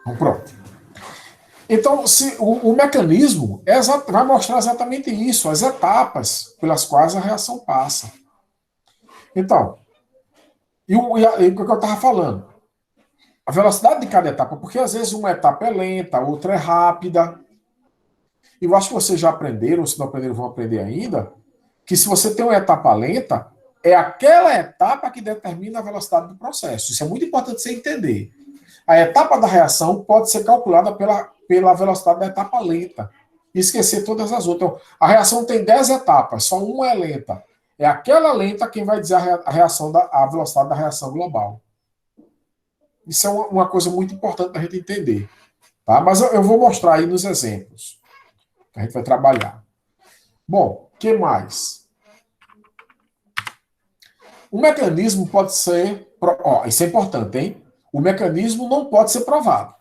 Então, pronto. Então, se, o mecanismo vai mostrar exatamente isso, as etapas pelas quais a reação passa. Então, e o que eu estava falando? A velocidade de cada etapa, porque às vezes uma etapa é lenta, a outra é rápida. E eu acho que vocês já aprenderam, ou se não aprenderam, vão aprender ainda, que se você tem uma etapa lenta, é aquela etapa que determina a velocidade do processo. Isso é muito importante você entender. A etapa da reação pode ser calculada pela velocidade da etapa lenta. E esquecer todas as outras. Então, a reação tem 10 etapas, só uma é lenta. É aquela lenta quem vai dizer a velocidade da reação global. Isso é uma coisa muito importante para a gente entender. Tá? Mas eu vou mostrar aí nos exemplos que a gente vai trabalhar. Bom, o que mais? O mecanismo pode ser. Ó, isso é importante, hein? O mecanismo não pode ser provado.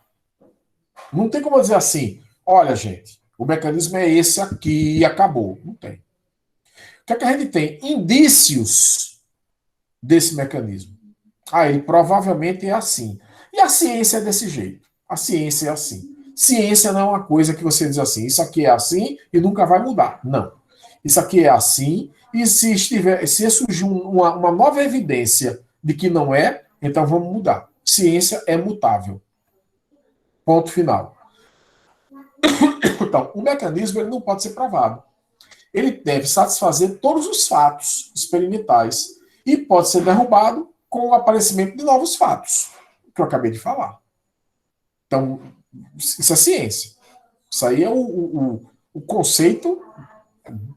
Não tem como eu dizer assim, olha, gente, o mecanismo é esse aqui e acabou. Não tem. O que é que a gente tem? Indícios desse mecanismo. Ah, ele provavelmente é assim. E a ciência é desse jeito. A ciência é assim. Ciência não é uma coisa que você diz assim, isso aqui é assim e nunca vai mudar. Não. Isso aqui é assim, e se surgir uma nova evidência de que não é, então vamos mudar. Ciência é mutável. Ponto final. Então, o mecanismo ele não pode ser provado. Ele deve satisfazer todos os fatos experimentais e pode ser derrubado com o aparecimento de novos fatos, que eu acabei de falar. Então, isso é ciência. Isso aí é o conceito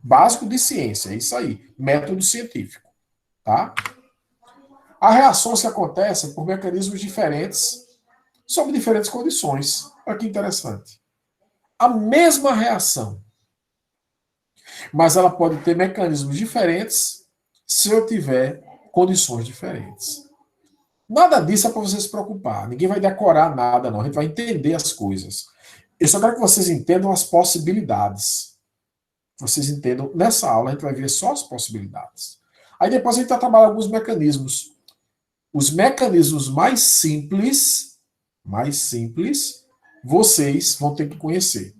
básico de ciência. É isso aí. Método científico. Tá? Há reações que acontecem por mecanismos diferentes sob diferentes condições. Olha que interessante. A mesma reação, mas ela pode ter mecanismos diferentes se eu tiver condições diferentes. Nada disso é para você se preocupar. Ninguém vai decorar nada, não. A gente vai entender as coisas. Eu só quero que vocês entendam as possibilidades. Vocês entendam. Nessa aula a gente vai ver só as possibilidades. Aí depois a gente vai trabalhar alguns mecanismos. Os mecanismos mais simples, vocês vão ter que conhecer.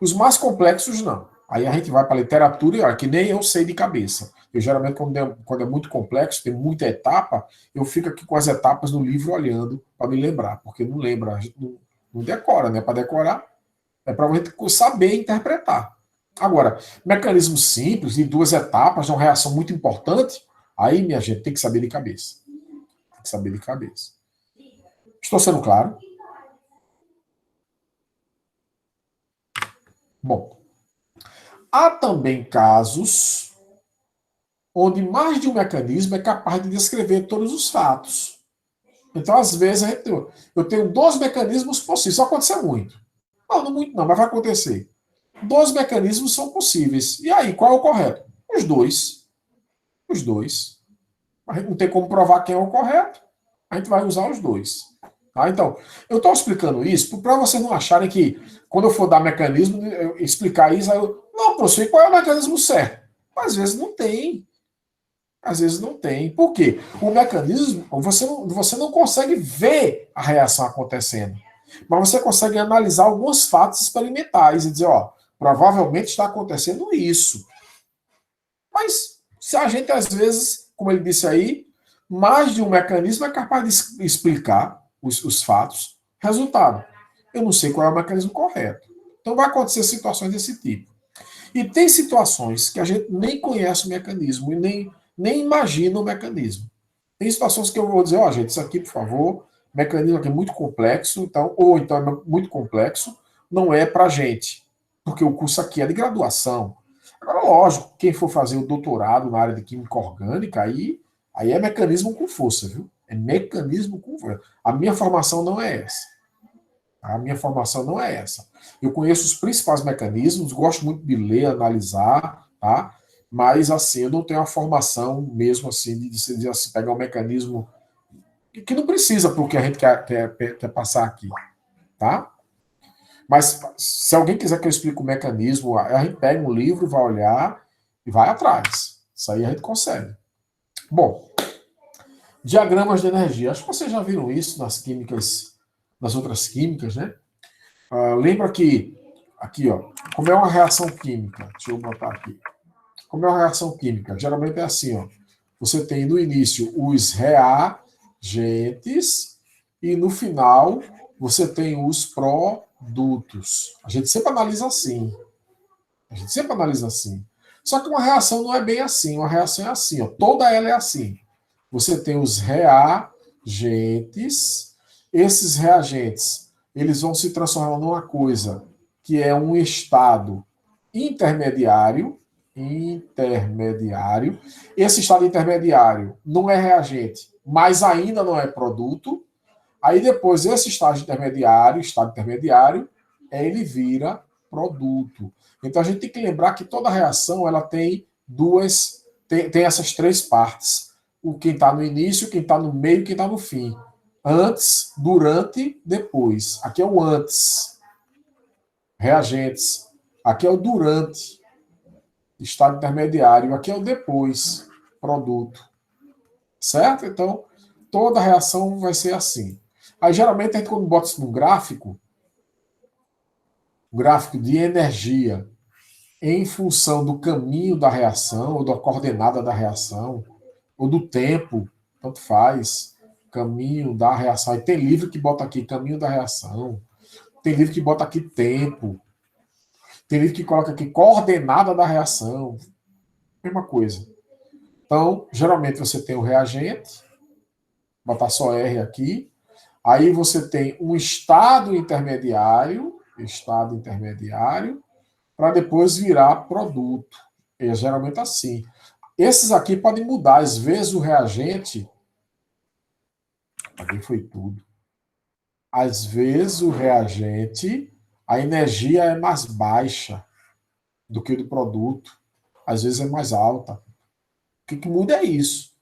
Os mais complexos, não. Aí a gente vai para a literatura e olha, que nem eu sei de cabeça. Eu geralmente, quando é muito complexo, tem muita etapa, eu fico aqui com as etapas no livro olhando para me lembrar, porque não lembra, a gente não decora, né? Para decorar, é para a gente saber interpretar. Agora, mecanismo simples, de duas etapas, de uma reação muito importante, aí, minha gente, tem que saber de cabeça. Tem que saber de cabeça. Estou sendo claro? Bom, há também casos onde mais de um mecanismo é capaz de descrever todos os fatos. Então, às vezes, eu tenho 12 mecanismos possíveis. Isso acontece muito. Não, não muito não, mas vai acontecer. 12 mecanismos são possíveis. E aí, qual é o correto? Os dois. Os dois. A gente não tem como provar quem é o correto. A gente vai usar os dois. Tá? Então, eu estou explicando isso para vocês não acharem que, quando eu for dar mecanismo, eu explicar isso, aí eu, não, professor, qual é o mecanismo certo? Às vezes não tem. Às vezes não tem. Por quê? O mecanismo, você não consegue ver a reação acontecendo. Mas você consegue analisar alguns fatos experimentais e dizer, ó, provavelmente está acontecendo isso. Mas se a gente, às vezes, como ele disse aí, mais de um mecanismo é capaz de explicar os fatos. Resultado. Eu não sei qual é o mecanismo correto. Então vai acontecer situações desse tipo. E tem situações que a gente nem conhece o mecanismo e nem imagina o mecanismo. Tem situações que eu vou dizer, ó, gente, isso aqui, por favor, mecanismo aqui é muito complexo, então, ou então é muito complexo, não é pra gente, porque o curso aqui é de graduação. Agora, lógico, quem for fazer o doutorado na área de química orgânica, aí é mecanismo com força, viu? É mecanismo com força. A minha formação não é essa. A minha formação não é essa. Eu conheço os principais mecanismos, gosto muito de ler, analisar, tá? Mas, assim, eu não tenho a formação mesmo, assim, de dizer assim, pegar um mecanismo que não precisa porque a gente quer passar aqui, tá? Mas, se alguém quiser que eu explique o mecanismo, a gente pega um livro, vai olhar e vai atrás. Isso aí a gente consegue. Bom, diagramas de energia. Acho que vocês já viram isso nas químicas nas outras químicas, né? Lembra que, aqui, ó, como é uma reação química? Deixa eu botar aqui. Como é uma reação química? Geralmente é assim, ó. Você tem no início os reagentes e no final você tem os produtos. A gente sempre analisa assim. A gente sempre analisa assim. Só que uma reação não é bem assim. Uma reação é assim, ó. Toda ela é assim. Você tem os reagentes. Esses reagentes, eles vão se transformar numa coisa que é um estado intermediário. Intermediário. Esse estado intermediário não é reagente, mas ainda não é produto. Aí depois esse estado intermediário, ele vira produto. Então a gente tem que lembrar que toda reação ela tem tem essas três partes. Quem está no início, quem está no meio, quem está no fim. Antes, durante, depois. Aqui é o antes. Reagentes. Aqui é o durante. Estado intermediário. Aqui é o depois. Produto. Certo? Então, toda reação vai ser assim. Aí, geralmente, a gente, quando bota isso num gráfico, um gráfico de energia, em função do caminho da reação, ou da coordenada da reação, ou do tempo, tanto faz, caminho da reação. Aí tem livro que bota aqui caminho da reação, tem livro que bota aqui tempo, tem livro que coloca aqui coordenada da reação, mesma coisa. Então, geralmente você tem o reagente, botar só R aqui, aí você tem um estado intermediário, para depois virar produto. É geralmente assim. Esses aqui podem mudar. Às vezes o reagente. Aqui foi tudo. Às vezes o reagente, a energia é mais baixa do que o do produto. Às vezes é mais alta. O que muda é isso.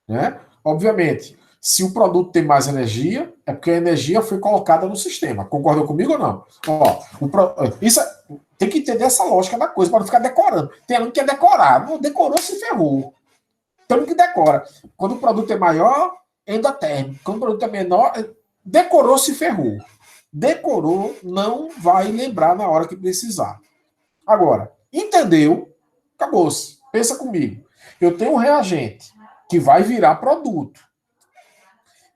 Né? Obviamente, se o produto tem mais energia, é porque a energia foi colocada no sistema. Concordou comigo ou não? Ó, isso tem que entender essa lógica da coisa, para não ficar decorando. Tem aluno que quer decorar. Não decorou, se ferrou. Tem aluno que decora. Quando o produto é maior, endotérmico. Quando o produto é menor, decorou, se ferrou. Decorou, não vai lembrar na hora que precisar. Agora, entendeu? Acabou-se. Pensa comigo. Eu tenho um reagente que vai virar produto.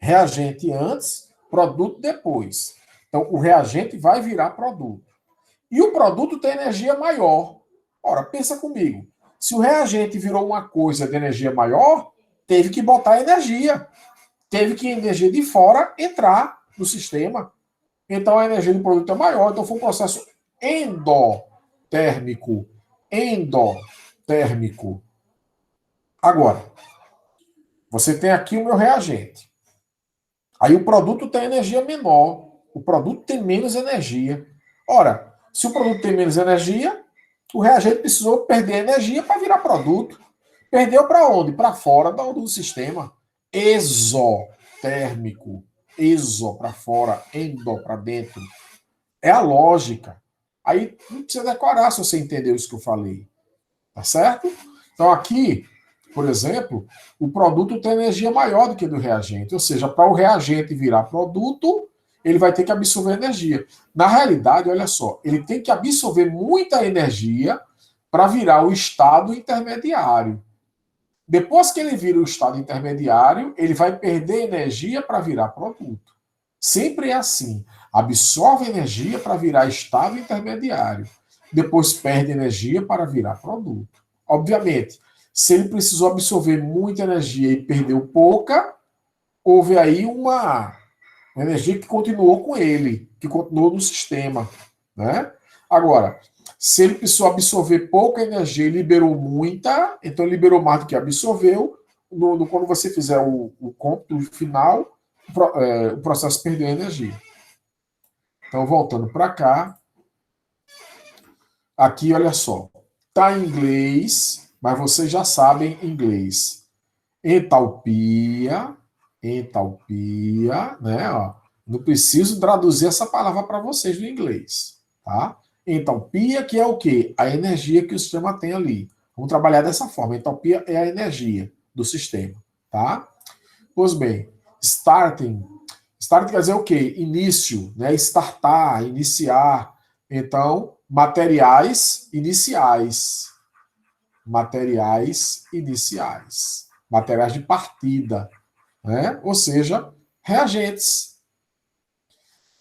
Reagente antes, produto depois. Então, o reagente vai virar produto. E o produto tem energia maior. Ora, pensa comigo. Se o reagente virou uma coisa de energia maior, teve que botar energia. Teve que a energia de fora entrar no sistema. Então, a energia do produto é maior. Então, foi um processo endotérmico. Endotérmico. Agora, você tem aqui o meu reagente. Aí o produto tem energia menor. O produto tem menos energia. Ora, se o produto tem menos energia, o reagente precisou perder energia para virar produto. Perdeu para onde? Para fora do sistema. Exotérmico. Exo para fora, endo para dentro. É a lógica. Aí não precisa decorar se você entendeu isso que eu falei. Tá certo? Então aqui, por exemplo, o produto tem energia maior do que do reagente. Ou seja, para o reagente virar produto, ele vai ter que absorver energia. Na realidade, olha só, ele tem que absorver muita energia para virar o estado intermediário. Depois que ele vira o estado intermediário, ele vai perder energia para virar produto. Sempre é assim. Absorve energia para virar estado intermediário. Depois perde energia para virar produto. Obviamente, se ele precisou absorver muita energia e perdeu pouca, houve aí uma energia que continuou com ele, que continuou no sistema. Né? Agora, se ele precisou absorver pouca energia e liberou muita, então liberou mais do que absorveu, quando você fizer o cômputo final, o processo perdeu energia. Então, voltando para cá, aqui, olha só, está em inglês, mas vocês já sabem inglês. Entalpia, né? Ó, não preciso traduzir essa palavra para vocês no inglês, tá? Entalpia, que é o quê? A energia que o sistema tem ali. Vamos trabalhar dessa forma. Entalpia é a energia do sistema, tá? Pois bem, Start quer dizer o quê? Início, né? Startar, iniciar. Então, materiais iniciais. Materiais iniciais. Materiais de partida, né? Ou seja, reagentes.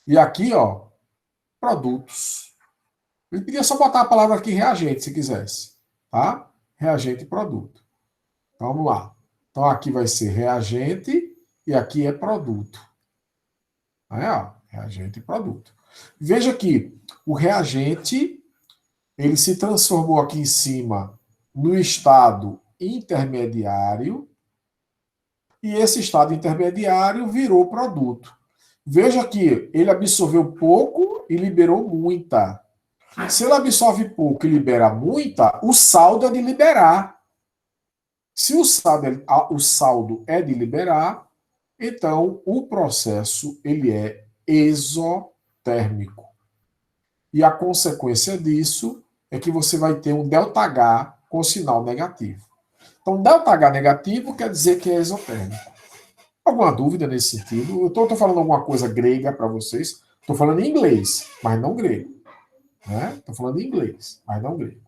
E aqui, ó, produtos. Ele podia só botar a palavra aqui reagente, se quisesse, tá? Reagente e produto. Então, vamos lá. Então, aqui vai ser reagente e aqui é produto. Aí, ó, reagente e produto. Veja que o reagente, ele se transformou aqui em cima no estado intermediário e esse estado intermediário virou produto. Veja que ele absorveu pouco e liberou muita. Se ele absorve pouco e libera muita, o saldo é de liberar. Se o saldo é de liberar, então o processo ele é exotérmico. E a consequência disso é que você vai ter um ΔH com sinal negativo. Então, ΔH negativo quer dizer que é exotérmico. Alguma dúvida nesse sentido? Eu estou falando alguma coisa grega para vocês. Estou falando em inglês, mas não grego. Estou falando em inglês, mas não grego.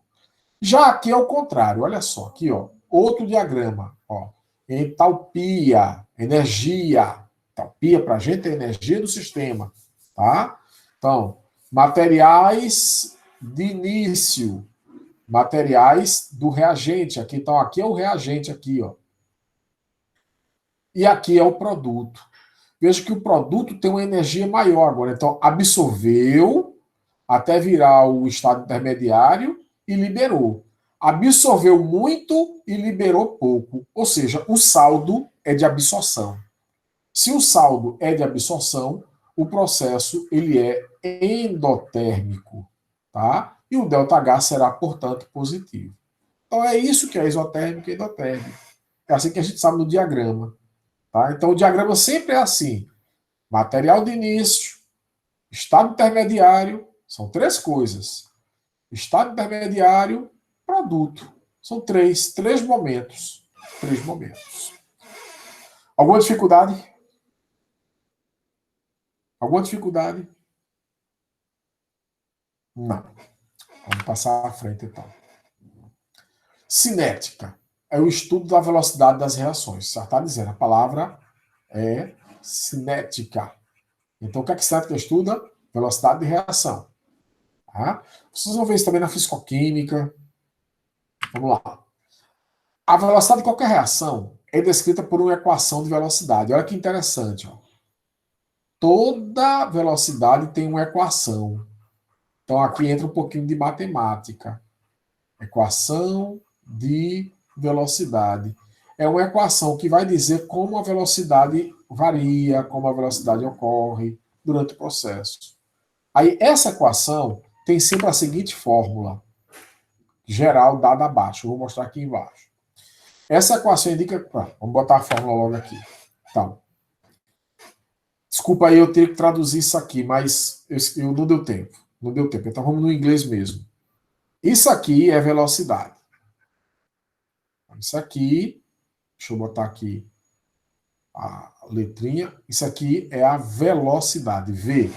Já aqui é o contrário. Olha só, aqui, ó, outro diagrama. Ó, entalpia, energia. Entalpia para a gente é energia do sistema. Tá? Então, materiais de início. Materiais do reagente. Aqui, então, aqui é o reagente, aqui, ó. E aqui é o produto. Veja que o produto tem uma energia maior agora. Então, absorveu até virar o estado intermediário e liberou. Absorveu muito e liberou pouco. Ou seja, o saldo é de absorção. Se o saldo é de absorção, o processo ele é endotérmico, tá? E o ΔH será, portanto, positivo. Então é isso que é isotérmico e endotérmico. É assim que a gente sabe no diagrama. Tá? Então, o diagrama sempre é assim: material de início, estado intermediário, são três coisas. Estado intermediário, produto. São três momentos. Três momentos. Alguma dificuldade? Alguma dificuldade? Não. Vamos passar à frente, então. Cinética é o estudo da velocidade das reações. Já está dizendo, a palavra é cinética. Então, o que é que cinética estuda? Velocidade de reação. Tá? Vocês vão ver isso também na fisicoquímica. Vamos lá. A velocidade de qualquer reação é descrita por uma equação de velocidade. Olha que interessante. Ó. Toda velocidade tem uma equação. Então, aqui entra um pouquinho de matemática. Equação de velocidade. É uma equação que vai dizer como a velocidade varia, como a velocidade ocorre durante o processo. Aí, essa equação tem sempre a seguinte fórmula geral dada abaixo. Eu vou mostrar aqui embaixo. Essa equação indica... vamos botar a fórmula logo aqui. Então, desculpa aí eu ter que traduzir isso aqui, mas eu não deu tempo. Não deu tempo. Então, vamos no inglês mesmo. Isso aqui é velocidade. Isso aqui, deixa eu botar aqui a letrinha. Isso aqui é a velocidade, V.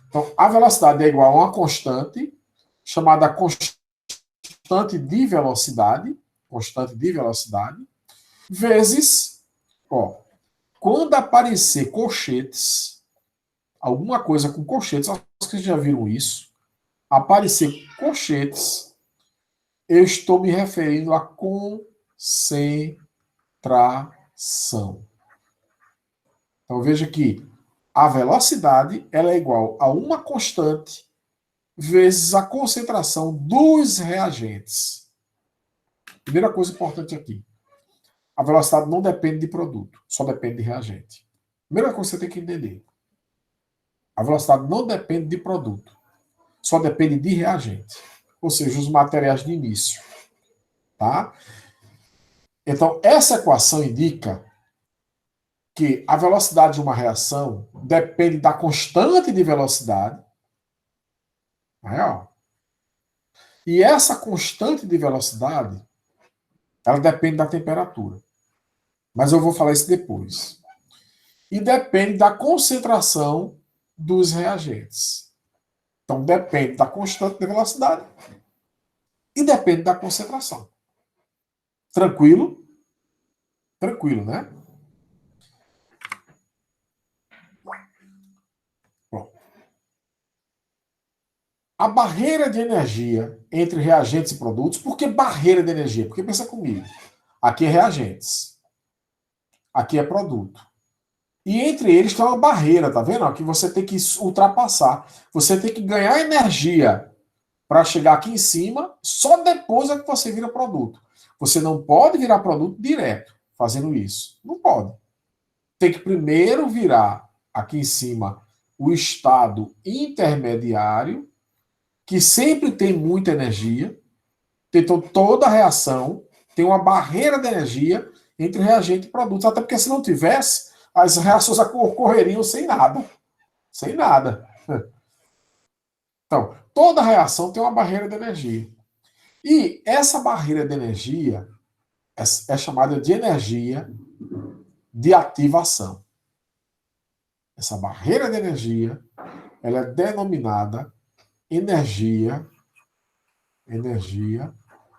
Então, a velocidade é igual a uma constante, chamada constante de velocidade, vezes, ó, quando aparecer colchetes, alguma coisa com colchetes, acho que vocês já viram isso, aparecer colchetes, eu estou me referindo à concentração. Então veja que a velocidade ela é igual a uma constante vezes a concentração dos reagentes. Primeira coisa importante aqui. A velocidade não depende de produto, só depende de reagente. Primeira coisa que você tem que entender. A velocidade não depende de produto, só depende de reagente. Ou seja, os materiais de início. Tá? Então, essa equação indica que a velocidade de uma reação depende da constante de velocidade. Aí, ó. E essa constante de velocidade, ela depende da temperatura. Mas eu vou falar isso depois. e depende da concentração dos reagentes. Então, depende da constante de velocidade e depende da concentração. Tranquilo? Tranquilo, né? Bom. A barreira de energia entre reagentes e produtos. Por que barreira de energia? Porque pensa comigo. Aqui é reagentes. Aqui é produto. E entre eles tem uma barreira, tá vendo? Que você tem que ultrapassar. Você tem que ganhar energia para chegar aqui em cima, só depois é que você vira produto. Você não pode virar produto direto fazendo isso. Não pode. Tem que primeiro virar aqui em cima o estado intermediário, que sempre tem muita energia. Então, toda reação tem uma barreira de energia entre reagente e produto. Até porque se não tivesse, as reações ocorreriam sem nada. Sem nada. Então, toda reação tem uma barreira de energia. E essa barreira de energia é chamada de energia de ativação. Essa barreira de energia, ela é denominada energia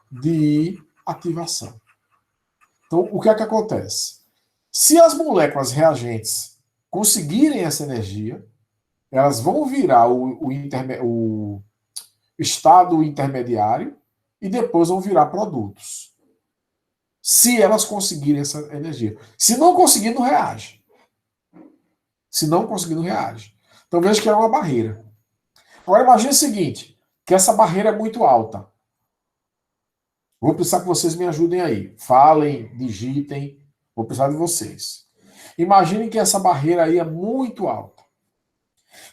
de ativação. Então, o que é que acontece? Se as moléculas reagentes conseguirem essa energia, elas vão virar o estado intermediário e depois vão virar produtos. Se elas conseguirem essa energia. Se não conseguir, não reage. Se não conseguir, não reage. Então veja que é uma barreira. Agora imagine o seguinte, que essa barreira é muito alta. Vou precisar que vocês me ajudem aí. Falem, digitem. Vou precisar de vocês. Imaginem que essa barreira aí é muito alta.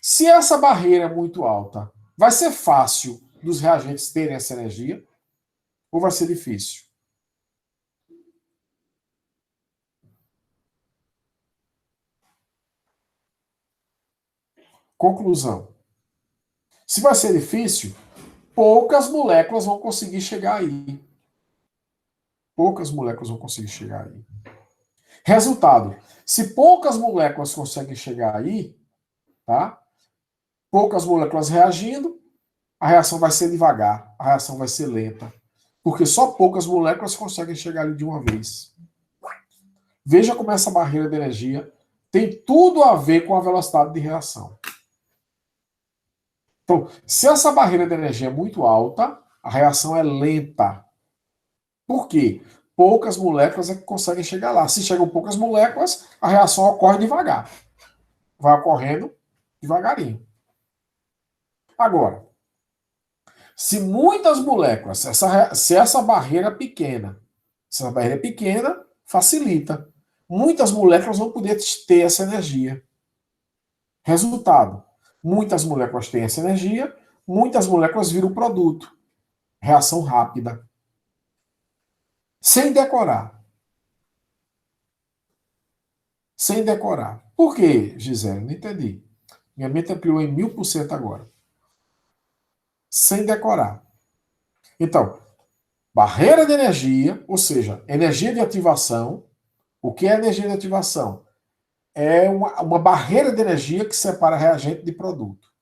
Se essa barreira é muito alta, vai ser fácil dos reagentes terem essa energia ou vai ser difícil? Conclusão. Se vai ser difícil, poucas moléculas vão conseguir chegar aí. Poucas moléculas vão conseguir chegar aí. Resultado: se poucas moléculas conseguem chegar aí, tá? Poucas moléculas reagindo, a reação vai ser devagar, a reação vai ser lenta, porque só poucas moléculas conseguem chegar ali de uma vez. Veja como essa barreira de energia tem tudo a ver com a velocidade de reação. Então, se essa barreira de energia é muito alta, a reação é lenta. Por quê? Poucas moléculas é que conseguem chegar lá. Se chegam poucas moléculas, a reação ocorre devagar. Vai ocorrendo devagarinho. Agora, se muitas moléculas, se essa barreira é pequena, se essa barreira é pequena, facilita. Muitas moléculas vão poder ter essa energia. Resultado: muitas moléculas têm essa energia, muitas moléculas viram produto. Reação rápida. Sem decorar. Sem decorar. Por quê, Gisele? Não entendi. Minha mente ampliou em 1000% agora. Sem decorar. Então, barreira de energia, ou seja, energia de ativação. O que é energia de ativação? É uma barreira de energia que separa reagente de produto.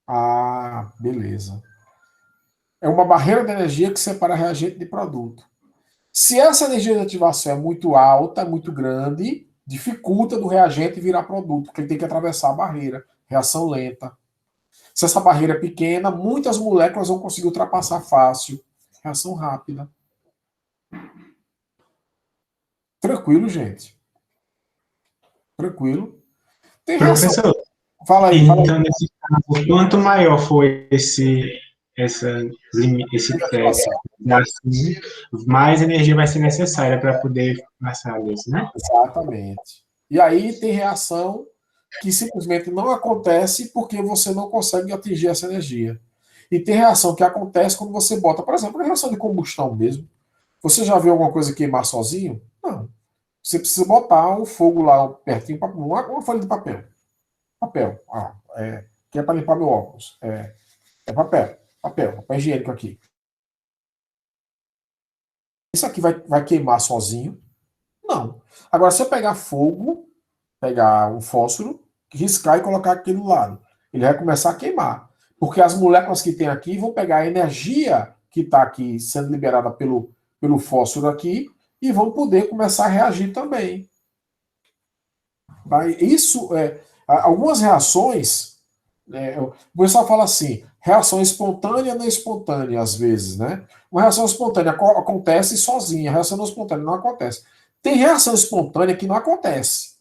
Ah, beleza. É uma barreira de energia que separa reagente de produto. Se essa energia de ativação é muito alta, muito grande, dificulta do reagente virar produto, porque ele tem que atravessar a barreira. Reação lenta. Se essa barreira é pequena, muitas moléculas vão conseguir ultrapassar fácil. Reação rápida. Tranquilo, gente. Tranquilo. Tem reação. Professor, Fala aí, fala aí. então, nesse caso, quanto maior foi esse teste, Ativação. assim, mais energia vai ser necessária para poder passar isso, né? Exatamente. E aí tem reação que simplesmente não acontece porque você não consegue atingir essa energia. E tem reação que acontece quando você bota, por exemplo, a reação de combustão mesmo. Você já viu alguma coisa queimar sozinho? Não. Você precisa botar um fogo lá pertinho, uma folha de papel. Papel. Que é para limpar meu óculos. É papel. Papel higiênico aqui. Isso aqui vai queimar sozinho? Não. Agora, se eu pegar fogo, pegar um fósforo, riscar e colocar aqui do lado, ele vai começar a queimar. Porque as moléculas que tem aqui vão pegar a energia que está aqui sendo liberada pelo fósforo aqui e vão poder começar a reagir também. Isso algumas reações, o pessoal fala assim, reação espontânea ou não espontânea, às vezes, né? Uma reação espontânea acontece sozinha, a reação não espontânea não acontece. Tem reação espontânea que não acontece,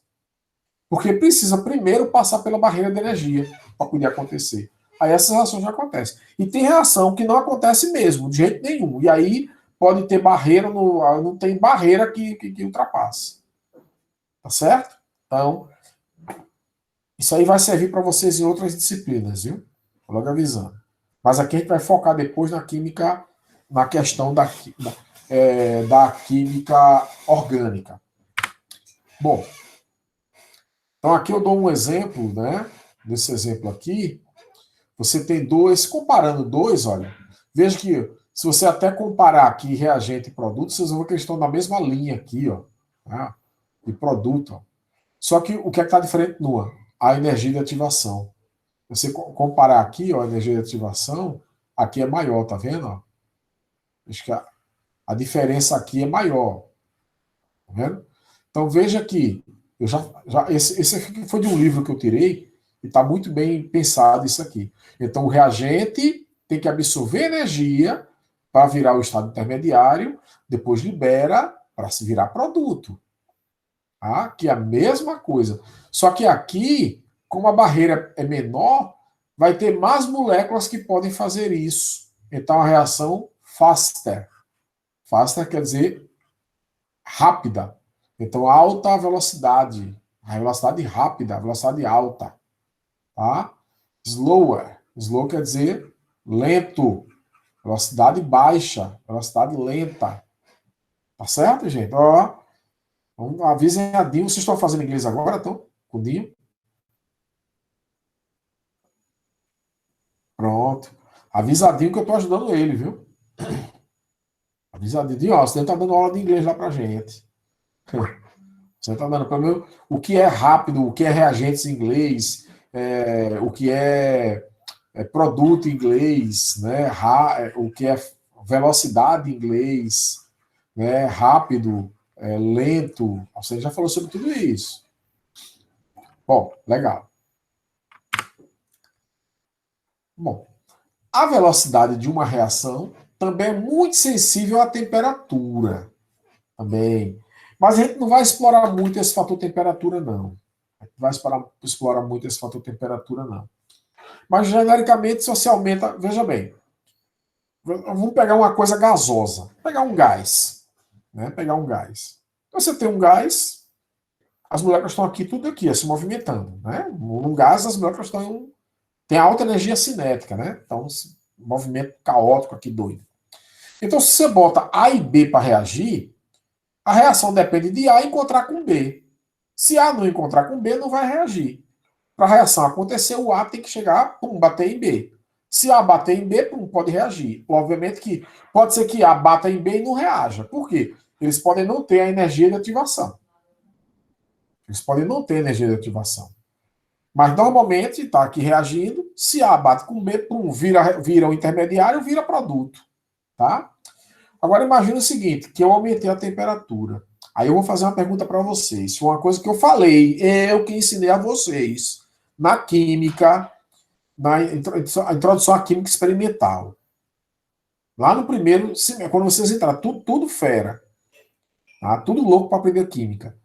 porque precisa primeiro passar pela barreira de energia para poder acontecer. Aí essas reações já acontecem. E tem reação que não acontece mesmo, de jeito nenhum. E aí pode ter barreira, não tem barreira que ultrapasse. Tá certo? Então, isso aí vai servir para vocês em outras disciplinas, viu? Logo avisando. Mas aqui a gente vai focar depois na química, na questão da química orgânica. Bom, então aqui eu dou um exemplo, né? Nesse exemplo aqui, você tem dois, comparando dois, olha, veja que se você até comparar aqui reagente e produto, vocês vão ver que eles estão na mesma linha aqui, ó, né? De produto, ó. Só que o que é que está diferente numa? A energia de ativação. Você comparar aqui, ó, a energia de ativação, aqui é maior, tá vendo? Ó? Acho que a diferença aqui é maior. Tá vendo? Então veja que eu esse aqui foi de um livro que eu tirei e está muito bem pensado isso aqui. Então o reagente tem que absorver energia para virar o estado intermediário, depois libera para se virar produto. Tá? Que é a mesma coisa. Só que aqui, como a barreira é menor, vai ter mais moléculas que podem fazer isso. Então a reação faster. Faster quer dizer rápida. Então alta velocidade. A velocidade rápida, a velocidade alta. Tá? Slower. Slow quer dizer lento. Velocidade baixa. Velocidade lenta. Tá certo, gente? Ó. Então, avisem a Dinho. Vocês estão fazendo inglês agora, estão? Com o Dinho? Pronto. Avisadinho que eu estou ajudando ele, viu? Avisadinho. Ó, você está dando aula de inglês lá pra gente. Você está dando para mim o que é rápido, o que é reagentes em inglês, o que é produto em inglês, né? O que é velocidade em inglês, né? Rápido, lento. Você já falou sobre tudo isso. Bom, legal. Bom, a velocidade de uma reação também é muito sensível à temperatura. Também. Mas a gente não vai explorar muito esse fator temperatura, não. A gente vai explorar muito esse fator temperatura, não. Mas, genericamente, se você aumenta... Veja bem. Vamos pegar uma coisa gasosa. Pegar um gás. Né? Pegar um gás. Então, você tem um gás, as moléculas estão aqui, tudo aqui, se movimentando. Né? No gás, as moléculas estão... Tem alta energia cinética, né? Então, movimento caótico aqui, doido. Então, se você bota A e B para reagir, a reação depende de A encontrar com B. Se A não encontrar com B, não vai reagir. Para a reação acontecer, o A tem que chegar, pum, bater em B. Se A bater em B, pum, pode reagir. Obviamente que pode ser que A bata em B e não reaja. Por quê? Eles podem não ter a energia de ativação. Eles podem não ter energia de ativação. Mas normalmente está aqui reagindo. Se A bate com B, pum, vira o intermediário, vira produto. Tá? Agora imagine o seguinte, que eu aumentei a temperatura. Aí eu vou fazer uma pergunta para vocês. Uma coisa que eu falei, eu que ensinei a vocês na química, na introdução à química experimental. Lá no primeiro, quando vocês entraram, tudo fera. Tá? Tudo louco para aprender química.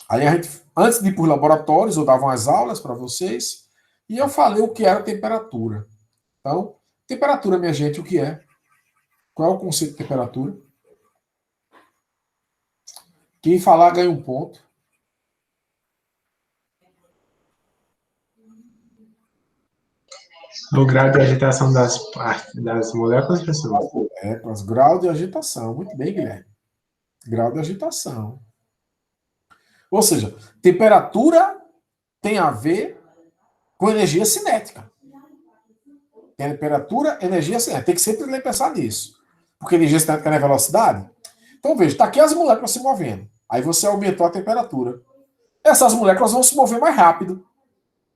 Aí a gente, antes de ir para os laboratórios, eu dava umas aulas para vocês e eu falei o que era temperatura. Então, temperatura, minha gente, o que é? Qual é o conceito de temperatura? Quem falar ganha um ponto. O grau de agitação das moléculas, professor? Com os graus de agitação. Muito bem, Guilherme. Grau de agitação. Ou seja, temperatura tem a ver com energia cinética. Temperatura, energia cinética. Tem que sempre pensar nisso. Porque energia cinética não é velocidade. Então veja, está aqui as moléculas se movendo. Aí você aumentou a temperatura. Essas moléculas vão se mover mais rápido.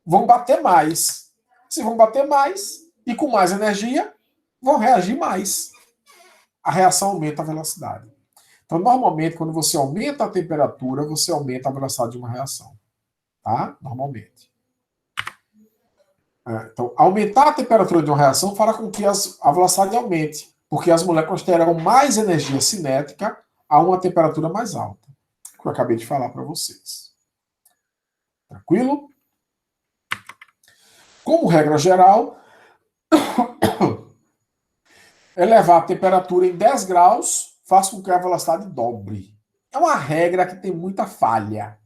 Vão bater mais. Se vão bater mais e com mais energia, vão reagir mais. A reação aumenta a velocidade. Então, normalmente, quando você aumenta a temperatura, você aumenta a velocidade de uma reação. Tá? Normalmente. Então, aumentar a temperatura de uma reação fará com que a velocidade aumente, porque as moléculas terão mais energia cinética a uma temperatura mais alta, que eu acabei de falar para vocês. Tranquilo? Como regra geral, elevar a temperatura em 10 graus faz com que a velocidade dobre. É uma regra que tem muita falha.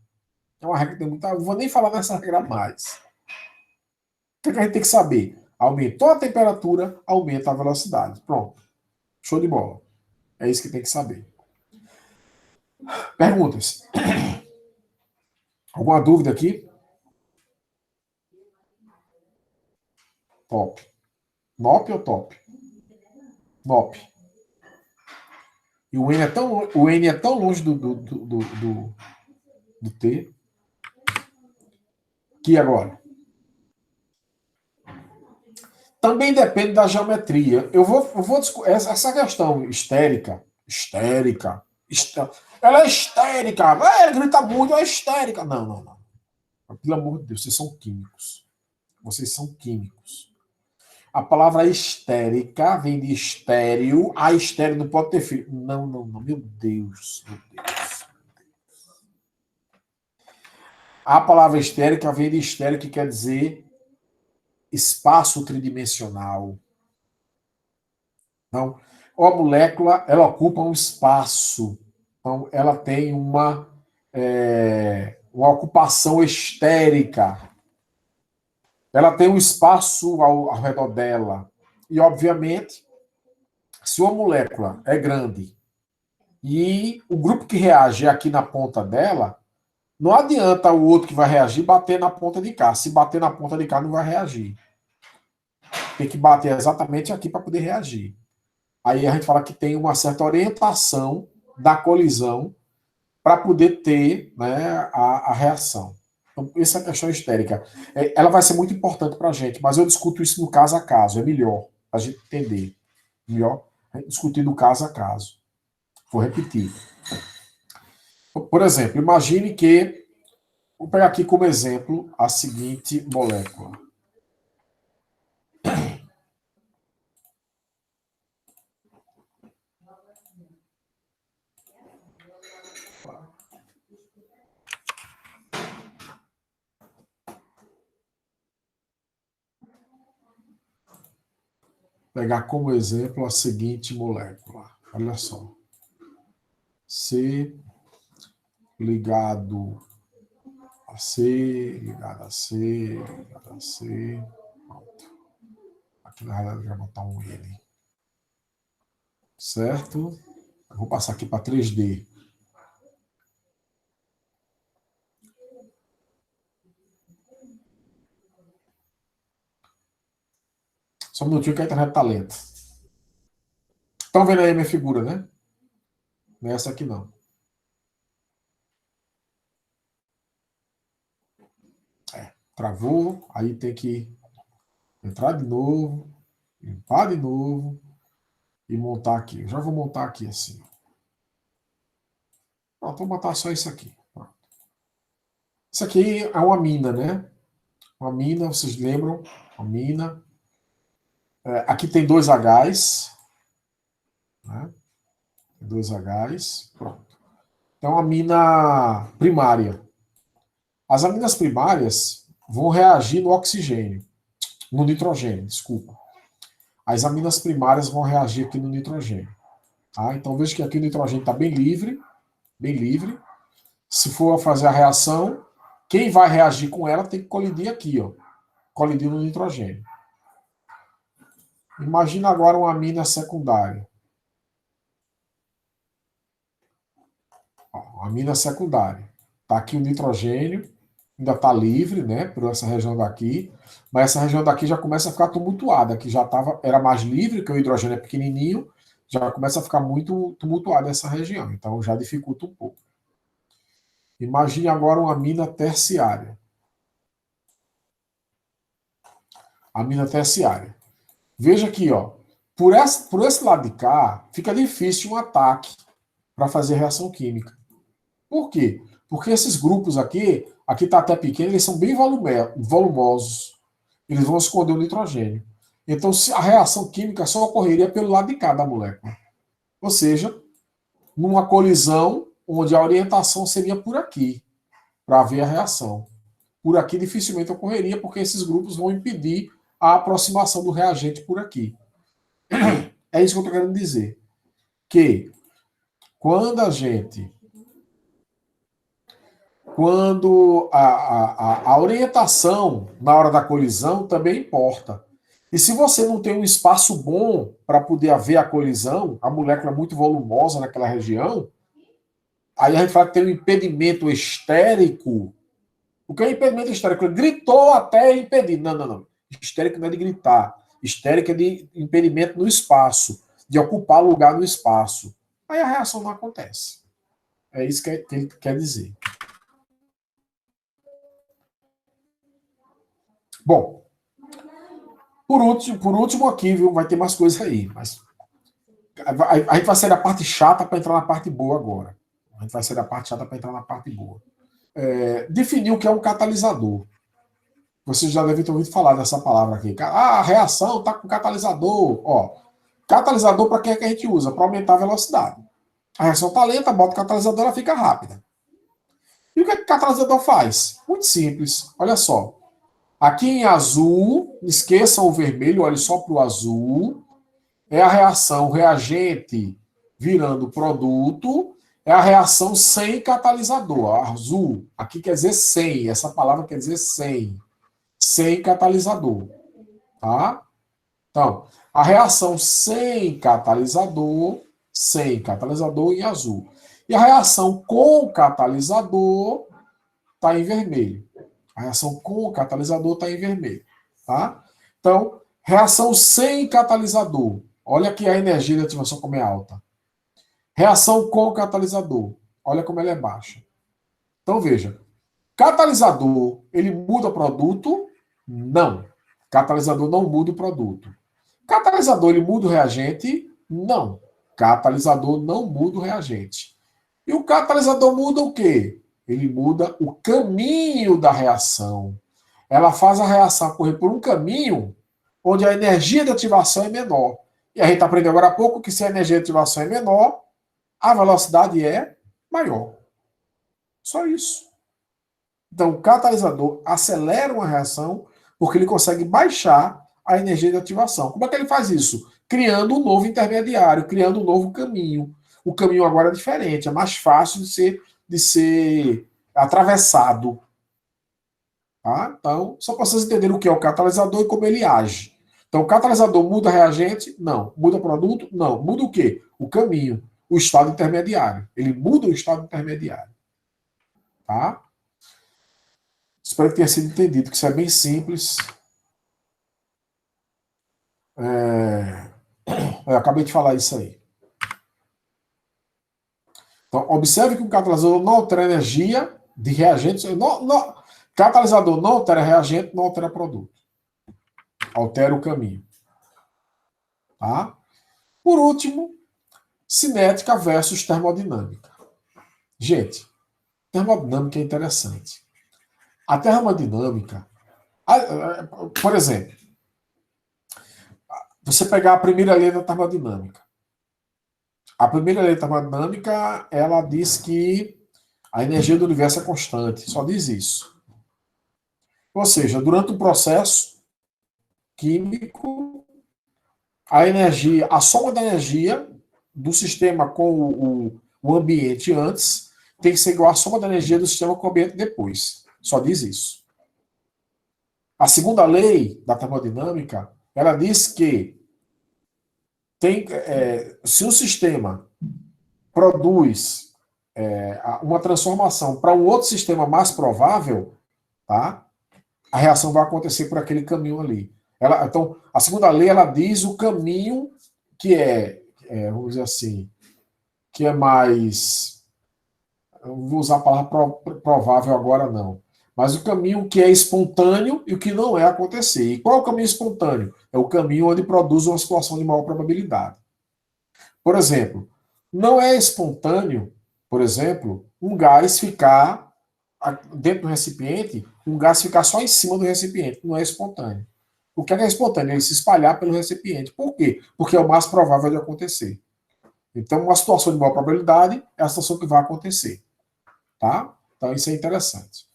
É uma regra que tem muita... Não vou nem falar nessa regra mais. O que a gente tem que saber? Aumentou a temperatura, aumenta a velocidade. Pronto. Show de bola. É isso que tem que saber. Perguntas? Alguma dúvida aqui? Top. NOP ou top? NOP. E o N é tão longe do T que agora. Também depende da geometria. Eu vou essa questão histérica, ela é histérica, ela grita muito, é histérica. Não. Pelo amor de Deus, vocês são químicos. Vocês são químicos. A palavra histérica vem de estéreo. A estéreo não pode ter filho. Não. Meu Deus. A palavra histérica vem de estéreo, que quer dizer espaço tridimensional. Então, a molécula, ela ocupa um espaço. Então, ela tem uma ocupação estérica. Ela tem um espaço ao redor dela. E, obviamente, se uma molécula é grande e o grupo que reage é aqui na ponta dela, não adianta o outro que vai reagir bater na ponta de cá. Se bater na ponta de cá, não vai reagir. Tem que bater exatamente aqui para poder reagir. Aí a gente fala que tem uma certa orientação da colisão para poder ter, né, a reação. Então, essa questão histérica, ela vai ser muito importante para a gente, mas eu discuto isso no caso a caso, é melhor a gente entender. Melhor a gente discutir do caso a caso. Vou repetir. Por exemplo, imagine que, vou pegar aqui como exemplo a seguinte molécula. Pegar como exemplo a seguinte molécula. Olha só. C ligado a C, ligado a C, ligado a C. Pronto. Aqui na realidade eu vou botar um N. Certo? Eu vou passar aqui para 3D. Só um minutinho que a internet está lenta. Estão vendo aí a minha figura, né? Não é essa aqui, não. Travou, aí tem que entrar de novo, limpar de novo e montar aqui. Eu já vou montar aqui assim. Pronto, vou botar só isso aqui. Pronto. Isso aqui é uma mina, né? Uma mina, vocês lembram? Uma mina. Aqui tem 2 Hs. Né? 2 Hs. Pronto. Então, a mina primária. As aminas primárias vão reagir no oxigênio. No nitrogênio, desculpa. As aminas primárias vão reagir aqui no nitrogênio. Tá? Então, veja que aqui o nitrogênio está bem livre. Bem livre. Se for fazer a reação, quem vai reagir com ela tem que colidir aqui, ó. Colidir no nitrogênio. Imagina agora uma amina secundária. Ó, amina secundária. Está aqui o nitrogênio, ainda está livre, né, por essa região daqui, mas essa região daqui já começa a ficar tumultuada, que já era mais livre, que o hidrogênio é pequenininho, já começa a ficar muito tumultuada essa região, então já dificulta um pouco. Imagine agora uma mina terciária. A mina terciária. Veja aqui, ó, por esse lado de cá, fica difícil um ataque para fazer reação química. Por quê? Porque esses grupos aqui está até pequeno, eles são bem volumosos. Eles vão esconder o nitrogênio. Então, a reação química só ocorreria pelo lado de cá da molécula. Ou seja, numa colisão onde a orientação seria por aqui, para haver a reação. Por aqui dificilmente ocorreria, porque esses grupos vão impedir a aproximação do reagente por aqui. É isso que eu estou querendo dizer. Que quando a orientação na hora da colisão também importa. E se você não tem um espaço bom para poder haver a colisão, a molécula é muito volumosa naquela região, aí a gente fala que tem um impedimento estérico. O que é impedimento estérico? Ele gritou até impedir. Não. Estérico não é de gritar. Estérico é de impedimento no espaço, de ocupar lugar no espaço. Aí a reação não acontece. É isso que ele quer dizer. Bom, por último aqui, viu? Vai ter mais coisas aí, mas a gente vai sair da parte chata para entrar na parte boa agora. A gente vai sair da parte chata para entrar na parte boa. Definir o que é um catalisador. Vocês já devem ter ouvido falar dessa palavra aqui. A reação está com catalisador. Ó, catalisador para quem é que a gente usa? Para aumentar a velocidade. A reação está lenta, bota o catalisador, ela fica rápida. E o que o catalisador faz? Muito simples. Olha só. Aqui em azul, esqueçam o vermelho, olhe só para o azul. É a reação reagente virando produto. É a reação sem catalisador. Azul, aqui quer dizer sem. Essa palavra quer dizer sem. Sem catalisador. Tá? Então, a reação sem catalisador em azul. E a reação com catalisador está em vermelho. A reação com o catalisador está em vermelho. Tá? Então, reação sem catalisador. Olha aqui a energia de ativação como é alta. Reação com catalisador. Olha como ela é baixa. Então, veja. Catalisador, ele muda o produto? Não. Catalisador não muda o produto. Catalisador, ele muda o reagente? Não. Catalisador não muda o reagente. E o catalisador muda o quê? Ele muda o caminho da reação. Ela faz a reação correr por um caminho onde a energia de ativação é menor. E a gente aprendeu agora há pouco que se a energia de ativação é menor, a velocidade é maior. Só isso. Então, o catalisador acelera uma reação porque ele consegue baixar a energia de ativação. Como é que ele faz isso? Criando um novo intermediário, criando um novo caminho. O caminho agora é diferente, é mais fácil de ser atravessado. Tá? Então, só para vocês entenderem o que é o catalisador e como ele age. Então, o catalisador muda reagente? Não. Muda produto? Não. Muda o quê? O caminho, o estado intermediário. Ele muda o estado intermediário. Tá? Espero que tenha sido entendido, que isso é bem simples. Eu acabei de falar isso aí. Então, observe que o catalisador não altera a energia de reagentes. Catalisador não altera reagente, não altera produto. Altera o caminho. Tá? Por último, cinética versus termodinâmica. Gente, termodinâmica é interessante. A termodinâmica, por exemplo, você pegar a primeira lei da termodinâmica. A primeira lei da termodinâmica, ela diz que a energia do universo é constante, só diz isso. Ou seja, durante um processo químico, a soma da energia do sistema com o ambiente antes tem que ser igual à soma da energia do sistema com o ambiente depois. Só diz isso. A segunda lei da termodinâmica, ela diz que se o sistema produz uma transformação para um outro sistema mais provável, tá? A reação vai acontecer por aquele caminho ali. Então, a segunda lei, ela diz o caminho que vamos dizer assim, que é mais, eu não vou usar a palavra provável agora não, mas o caminho que é espontâneo e o que não é acontecer. E qual é o caminho espontâneo? É o caminho onde produz uma situação de maior probabilidade. Por exemplo, não é espontâneo, por exemplo, um gás ficar dentro do recipiente, um gás ficar só em cima do recipiente. Não é espontâneo. O que é espontâneo? É ele se espalhar pelo recipiente. Por quê? Porque é o mais provável de acontecer. Então, uma situação de maior probabilidade é a situação que vai acontecer. Tá? Então, isso é interessante.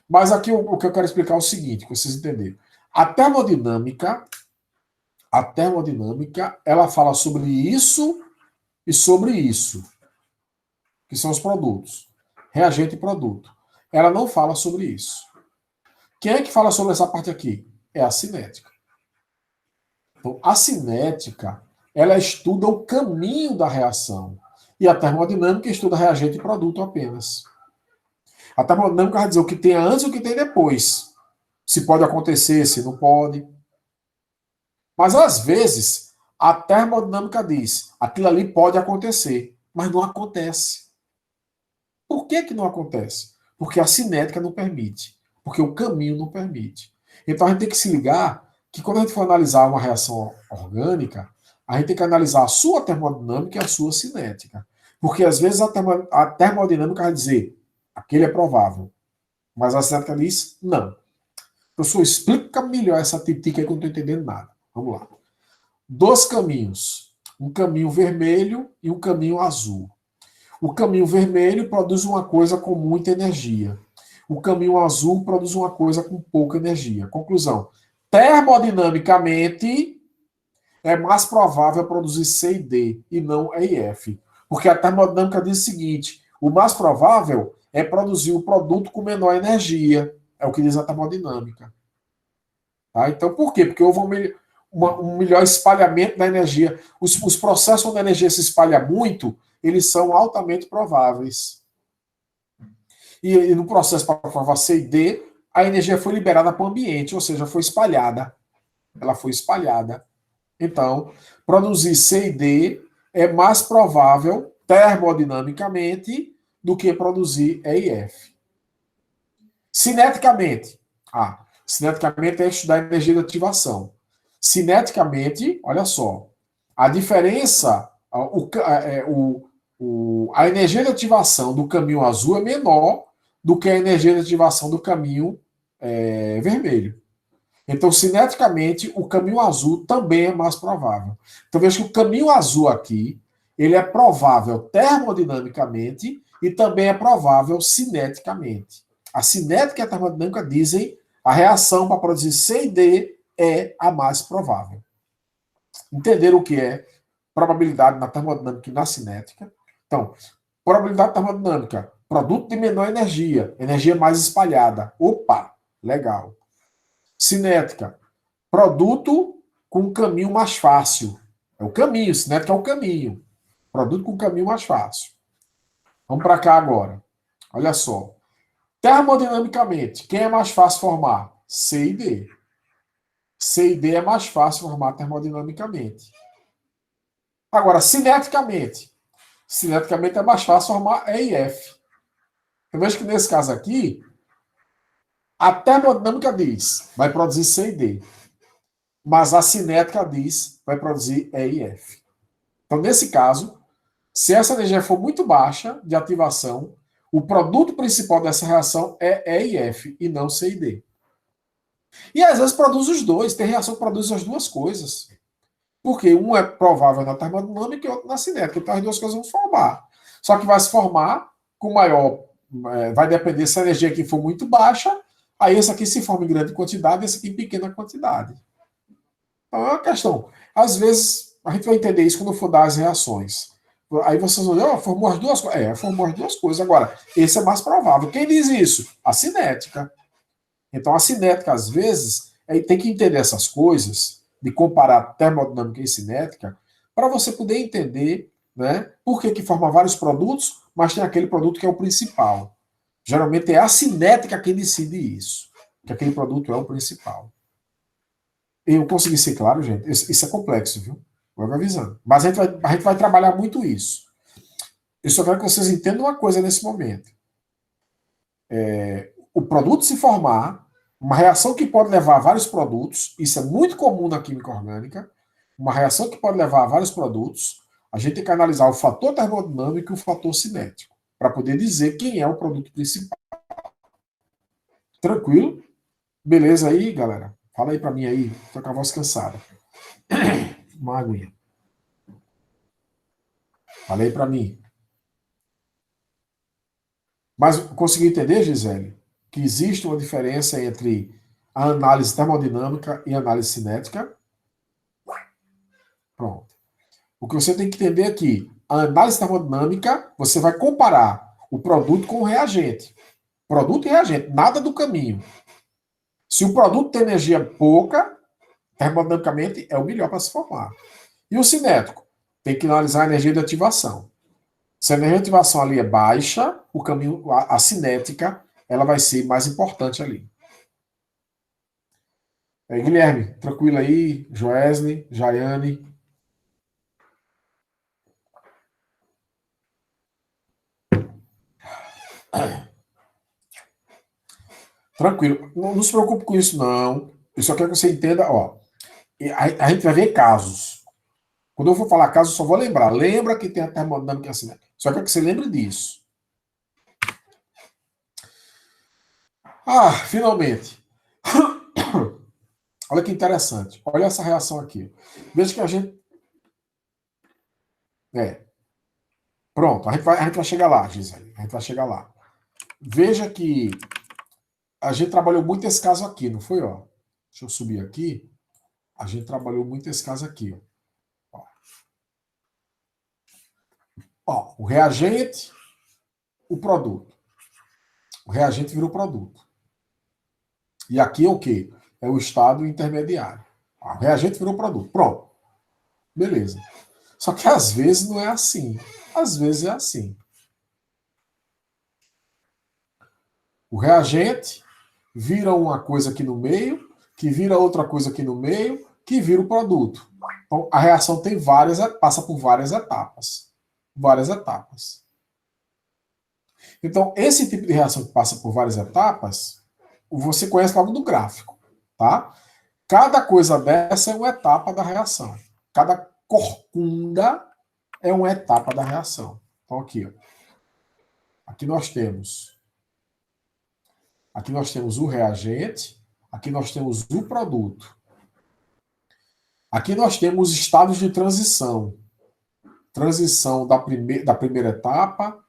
Mas aqui o que eu quero explicar é o seguinte, para vocês entenderem. A termodinâmica, ela fala sobre isso e sobre isso, que são os produtos. Reagente e produto. Ela não fala sobre isso. Quem é que fala sobre essa parte aqui? É a cinética. Então, a cinética, ela estuda o caminho da reação. E a termodinâmica estuda reagente e produto apenas. A termodinâmica vai dizer o que tem antes e o que tem depois. Se pode acontecer, se não pode. Mas, às vezes, a termodinâmica diz aquilo ali pode acontecer, mas não acontece. Por que, que não acontece? Porque a cinética não permite. Porque o caminho não permite. Então, a gente tem que se ligar que quando a gente for analisar uma reação orgânica, a gente tem que analisar a sua termodinâmica e a sua cinética. Porque, às vezes, a termodinâmica vai dizer aquele é provável. Mas a cinética diz não. Professor, explica melhor essa titica aí que eu não estou entendendo nada. Vamos lá. Dois caminhos. Um caminho vermelho e um caminho azul. O caminho vermelho produz uma coisa com muita energia. O caminho azul produz uma coisa com pouca energia. Conclusão. Termodinamicamente, é mais provável produzir C e D e não E e F. Porque a termodinâmica diz o seguinte: o mais provável é produzir o produto com menor energia. É o que diz a termodinâmica. Tá? Então, por quê? Porque houve um melhor espalhamento da energia. Os processos onde a energia se espalha muito, eles são altamente prováveis. E no processo para provar C e D, a energia foi liberada para o ambiente, ou seja, foi espalhada. Ela foi espalhada. Então, produzir C e D é mais provável termodinamicamente do que produzir E e F. Cineticamente. Cineticamente é estudar a energia de ativação. Cineticamente, olha só, a diferença, a energia de ativação do caminho azul é menor do que a energia de ativação do caminho vermelho. Então, cineticamente, o caminho azul também é mais provável. Então, veja que o caminho azul aqui, ele é provável termodinamicamente e também é provável cineticamente. A cinética e a termodinâmica dizem a reação para produzir C e D é a mais provável. Entenderam o que é probabilidade na termodinâmica e na cinética? Então, probabilidade termodinâmica, produto de menor energia, energia mais espalhada. Opa, legal. Cinética, produto com caminho mais fácil. É o caminho, cinética é o caminho. Produto com caminho mais fácil. Vamos para cá agora. Olha só. Termodinamicamente, quem é mais fácil formar? C e D. C e D é mais fácil formar termodinamicamente. Agora, cineticamente. Cineticamente é mais fácil formar E e F. Eu vejo que nesse caso aqui, a termodinâmica diz, vai produzir C e D. Mas a cinética diz, vai produzir E e F. Então, nesse caso, se essa energia for muito baixa de ativação, o produto principal dessa reação é E e F e não C e D. E às vezes produz os dois, tem reação que produz as duas coisas. Porque um é provável na termodinâmica e outro na cinética. Então as duas coisas vão formar. Só que vai se formar com maior. Vai depender se a energia aqui for muito baixa, aí esse aqui se forma em grande quantidade, esse aqui em pequena quantidade. Então é uma questão. Às vezes, a gente vai entender isso quando for dar as reações. Aí vocês vão dizer, formou as duas coisas. Formou as duas coisas. Agora, esse é mais provável. Quem diz isso? A cinética. Então, a cinética, às vezes, tem que entender essas coisas, de comparar termodinâmica e cinética, para você poder entender, né, por que forma vários produtos, mas tem aquele produto que é o principal. Geralmente é a cinética que decide isso, que aquele produto é o principal. Eu consegui ser claro, gente? Isso é complexo, viu? Vou avisando. Mas a gente vai trabalhar muito isso. Eu só quero que vocês entendam uma coisa nesse momento. O produto se formar, uma reação que pode levar a vários produtos, isso é muito comum na química orgânica, uma reação que pode levar a vários produtos, a gente tem que analisar o fator termodinâmico e o fator cinético, para poder dizer quem é o produto principal. Tranquilo? Beleza aí, galera? Fala aí para mim aí, tô com a voz cansada. Uma aguinha. Fala aí para mim. Mas conseguiu entender, Gisele, que existe uma diferença entre a análise termodinâmica e a análise cinética? Pronto. O que você tem que entender é que a análise termodinâmica, você vai comparar o produto com o reagente. Produto e reagente, nada do caminho. Se o produto tem energia pouca, termodinamicamente é o melhor para se formar. E o cinético? Tem que analisar a energia de ativação. Se a energia de ativação ali é baixa, o caminho, a cinética, ela vai ser mais importante ali. Guilherme, tranquilo aí, Joesley, Jaiane. Tranquilo, não se preocupe com isso, não. Eu só quero que você entenda, ó. A gente vai ver casos. Quando eu for falar casos, eu só vou lembrar. Lembra que tem a termodinâmica assim, né? Só quero que você lembre disso. Ah, finalmente. Olha que interessante. Olha essa reação aqui. Veja que a gente. Pronto, a gente vai chegar lá, Gisele. A gente vai chegar lá. Veja que a gente trabalhou muito esse caso aqui, não foi? Ó? Deixa eu subir aqui. A gente trabalhou muito esse caso aqui. Ó, o reagente, o produto. O reagente virou produto. E aqui é o quê? É o estado intermediário. O reagente virou produto. Pronto. Beleza. Só que às vezes não é assim. Às vezes é assim. O reagente vira uma coisa aqui no meio, que vira outra coisa aqui no meio, que vira o produto. Então, a reação tem passa por várias etapas. Várias etapas. Então, esse tipo de reação que passa por várias etapas, você conhece logo do gráfico, tá? Cada coisa dessa é uma etapa da reação. Cada corcunda é uma etapa da reação. Então, aqui, ó. Aqui nós temos o reagente, aqui nós temos o produto. Aqui nós temos estados de transição. Transição da primeira etapa,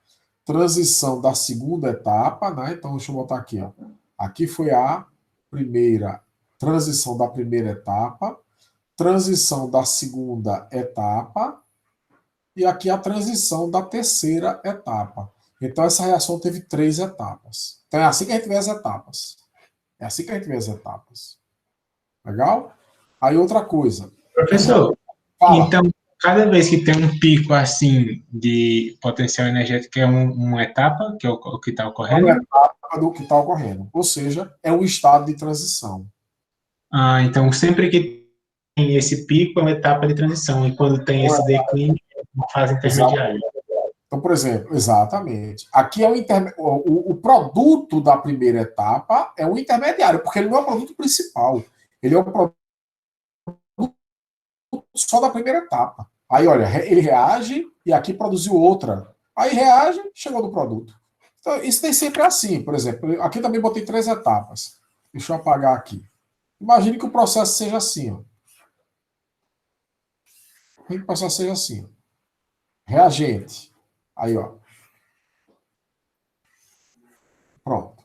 transição da segunda etapa, né? Então, deixa eu botar aqui, ó. Aqui foi a primeira transição da primeira etapa, transição da segunda etapa, e aqui a transição da terceira etapa. Então, essa reação teve 3 etapas. Então, é assim que a gente vê as etapas. É assim que a gente vê as etapas. Legal? Aí, outra coisa. Professor, Fala. então, cada vez que tem um pico assim de potencial energético, é uma etapa que é o que está É ocorrendo? uma etapa do que está ocorrendo. Ou seja, é um estado de transição. Ah, então, sempre que tem esse pico, é uma etapa de transição, e quando tem esse declínio, é uma fase intermediária. Então, por exemplo, exatamente. Aqui é o produto da primeira etapa é um intermediário, porque ele não é o produto principal. Ele é o produto só da primeira etapa. Aí, olha, ele reage e aqui produziu outra. Aí reage, chegou no produto. Então, isso tem sempre assim. Por exemplo, aqui também botei 3 etapas. Deixa eu apagar aqui. Imagine que o processo seja assim. Ó. Que o processo seja assim. Ó. Reagente. Aí, ó. Pronto.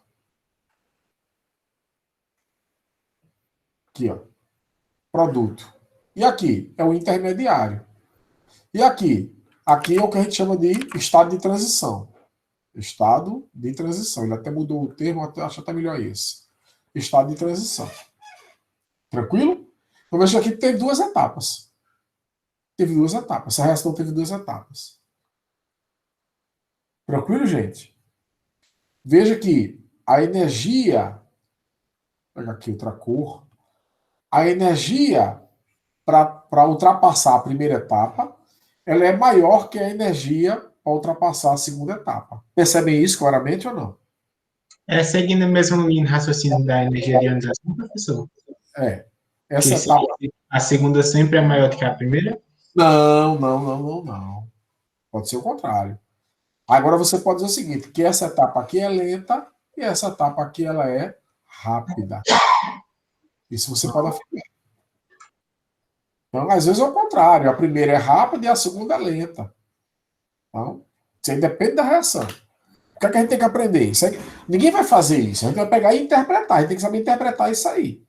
Aqui, ó. Produto. E aqui é o intermediário. E aqui? Aqui é o que a gente chama de estado de transição. Estado de transição. Ele até mudou o termo, acho até melhor esse. Estado de transição. Tranquilo? Então veja aqui que teve 2 etapas. Teve 2 etapas. Essa reação teve 2 etapas. Tranquilo, gente? Veja que a energia. Vou pegar aqui outra cor. A energia para ultrapassar a primeira etapa, ela é maior que a energia para ultrapassar a segunda etapa. Percebem isso claramente ou não? Seguindo o mesmo linha de raciocínio da energia de ionização, professor, É. que Essa etapa. a segunda sempre é maior do que a primeira? Não, não, não, não, não. Pode ser o contrário. Agora você pode dizer o seguinte, que essa etapa aqui é lenta e essa etapa aqui ela é rápida. Isso você pode afirmar. Então, às vezes é o contrário. A primeira é rápida e a segunda é lenta. Então, isso aí depende da reação. O que é que a gente tem que aprender? Ninguém vai fazer isso. A gente vai pegar e interpretar. A gente tem que saber interpretar isso aí.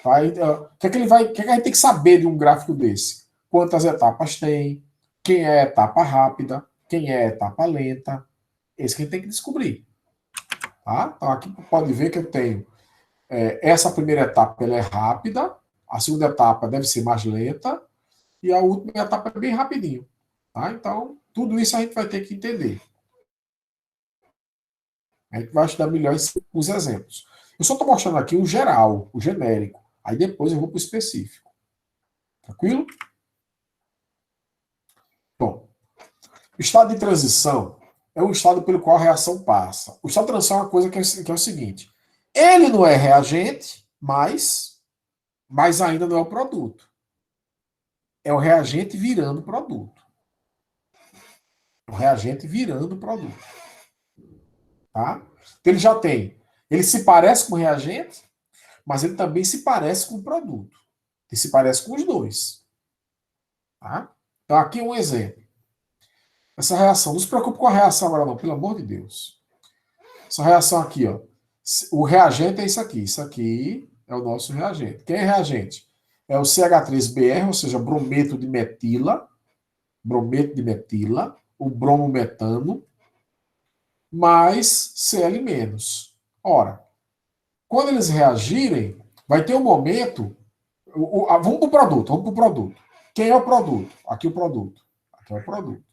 O que é que o que é que a gente tem que saber de um gráfico desse? Quantas etapas tem? Quem é a etapa rápida? Quem é a etapa lenta? Esse que a gente tem que descobrir. Tá? Então aqui pode ver que eu tenho essa primeira etapa ela é rápida, a segunda etapa deve ser mais lenta e a última etapa é bem rapidinho. Tá? Então, tudo isso a gente vai ter que entender. A gente vai estudar melhor os exemplos. Eu só estou mostrando aqui o geral, o genérico. Aí depois eu vou para o específico. Tranquilo? Bom, o estado de transição é um estado pelo qual a reação passa. O estado de transição é uma coisa que é o seguinte. Ele não é reagente, mas ainda não é o produto. É o reagente virando produto. O reagente virando produto. Tá? Então ele já tem. Ele se parece com o reagente, mas ele também se parece com o produto. Ele se parece com os dois. Tá? Então aqui um exemplo. Essa reação, não se preocupe com a reação agora não, pelo amor de Deus. Essa reação aqui, ó. O reagente é isso aqui. Isso aqui é o nosso reagente. Quem é reagente? É o CH3BR, ou seja, brometo de metila, o bromometano, mais Cl-. Ora, quando eles reagirem, vai ter um momento. Vamos para o produto. Quem é o produto? Aqui o produto. Aqui é o produto.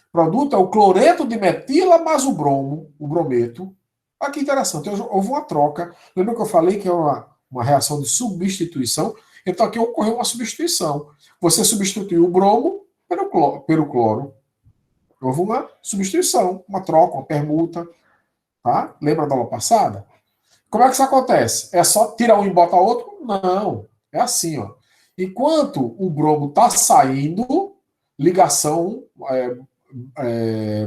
O produto é o cloreto de metila mais o brometo. Olha que interessante, houve uma troca. Lembra que eu falei que é uma reação de substituição? Então aqui ocorreu uma substituição. Você substituiu o bromo pelo cloro. Houve uma substituição, uma troca, uma permuta. Tá? Lembra da aula passada? Como é que isso acontece? É só tirar um e botar outro? Não. É assim, ó. Enquanto o bromo está saindo, ligação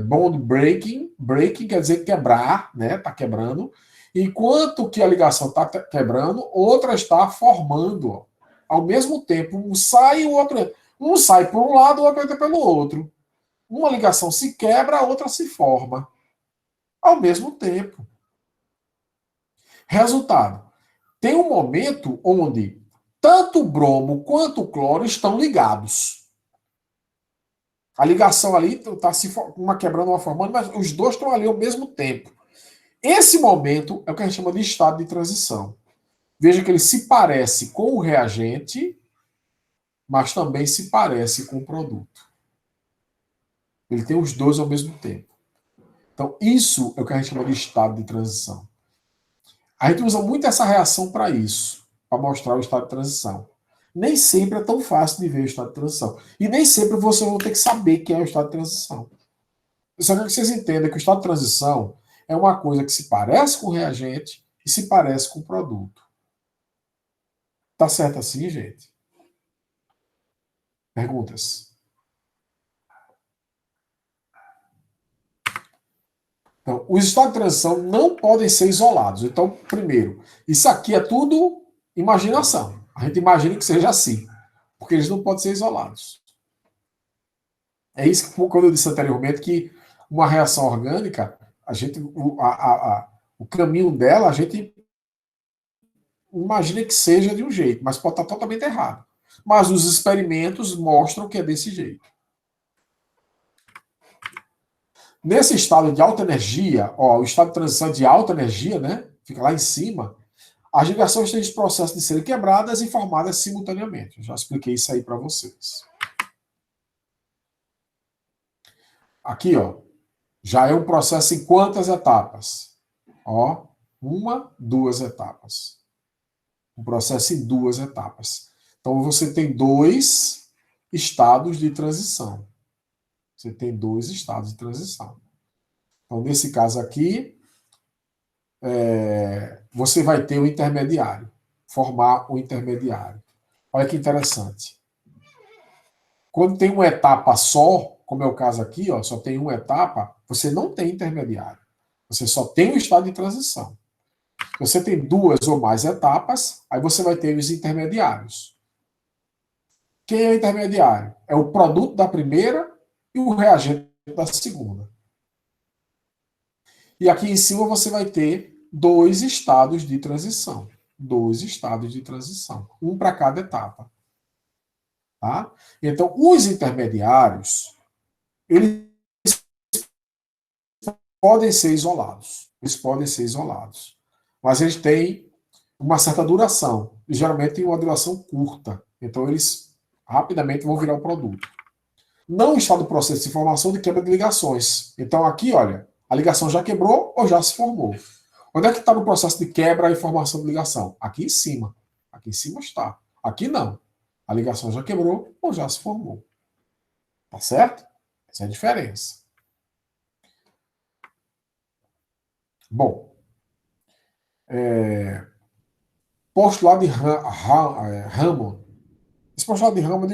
bond breaking quer dizer quebrar, né? Está quebrando. Enquanto que a ligação está quebrando, outra está formando. Ó. Ao mesmo tempo, um sai e o outro entra. Um sai por um lado, o outro entra pelo outro. Uma ligação se quebra, a outra se forma. Ao mesmo tempo. Resultado. Tem um momento onde tanto o bromo quanto o cloro estão ligados. A ligação ali está se uma quebrando, uma formando, mas os dois estão ali ao mesmo tempo. Esse momento é o que a gente chama de estado de transição. Veja que ele se parece com o reagente, mas também se parece com o produto. Ele tem os dois ao mesmo tempo. Então, isso é o que a gente chama de estado de transição. A gente usa muito essa reação para isso, para mostrar o estado de transição. Nem sempre é tão fácil de ver o estado de transição. E nem sempre você vai ter que saber que é o estado de transição. Eu só quero que vocês entendam que o estado de transição é uma coisa que se parece com o reagente e se parece com o produto. Tá certo assim, gente? Perguntas? Então, os estados de transição não podem ser isolados. Então, primeiro, isso aqui é tudo imaginação. A gente imagina que seja assim, porque eles não podem ser isolados. É isso que, quando eu disse anteriormente, que uma reação orgânica, o caminho dela, a gente imagina que seja de um jeito, mas pode estar totalmente errado. Mas os experimentos mostram que é desse jeito. Nesse estado de alta energia, ó, o estado de transição de alta energia, né? Fica lá em cima. As ligações têm esse processo de serem quebradas e formadas simultaneamente. Eu já expliquei isso aí para vocês. Aqui, ó, já é um processo em quantas etapas? Ó, uma, duas etapas. Um processo em duas etapas. Então, você tem dois estados de transição. Você tem dois estados de transição. Então, nesse caso aqui, você vai ter o intermediário, formar o intermediário. Olha que interessante. Quando tem uma etapa só, como é o caso aqui, ó, só tem uma etapa, você não tem intermediário. Você só tem o estado de transição. Você tem duas ou mais etapas, aí você vai ter os intermediários. Quem é o intermediário? É o produto da primeira e o reagente da segunda. E aqui em cima você vai ter dois estados de transição. Dois estados de transição. Um para cada etapa. Tá? Então, os intermediários, eles podem ser isolados. Eles podem ser isolados. Mas eles têm uma certa duração. E geralmente tem uma duração curta. Então, eles rapidamente vão virar o produto. Não está no processo de formação de quebra de ligações. Então, aqui, olha, a ligação já quebrou ou já se formou. Onde é que está no processo de quebra e formação de ligação? Aqui em cima. Aqui em cima está. Aqui não. A ligação já quebrou ou já se formou. Tá certo? Essa é a diferença. Bom, postulado de Hammond. Esse postulado de Hammond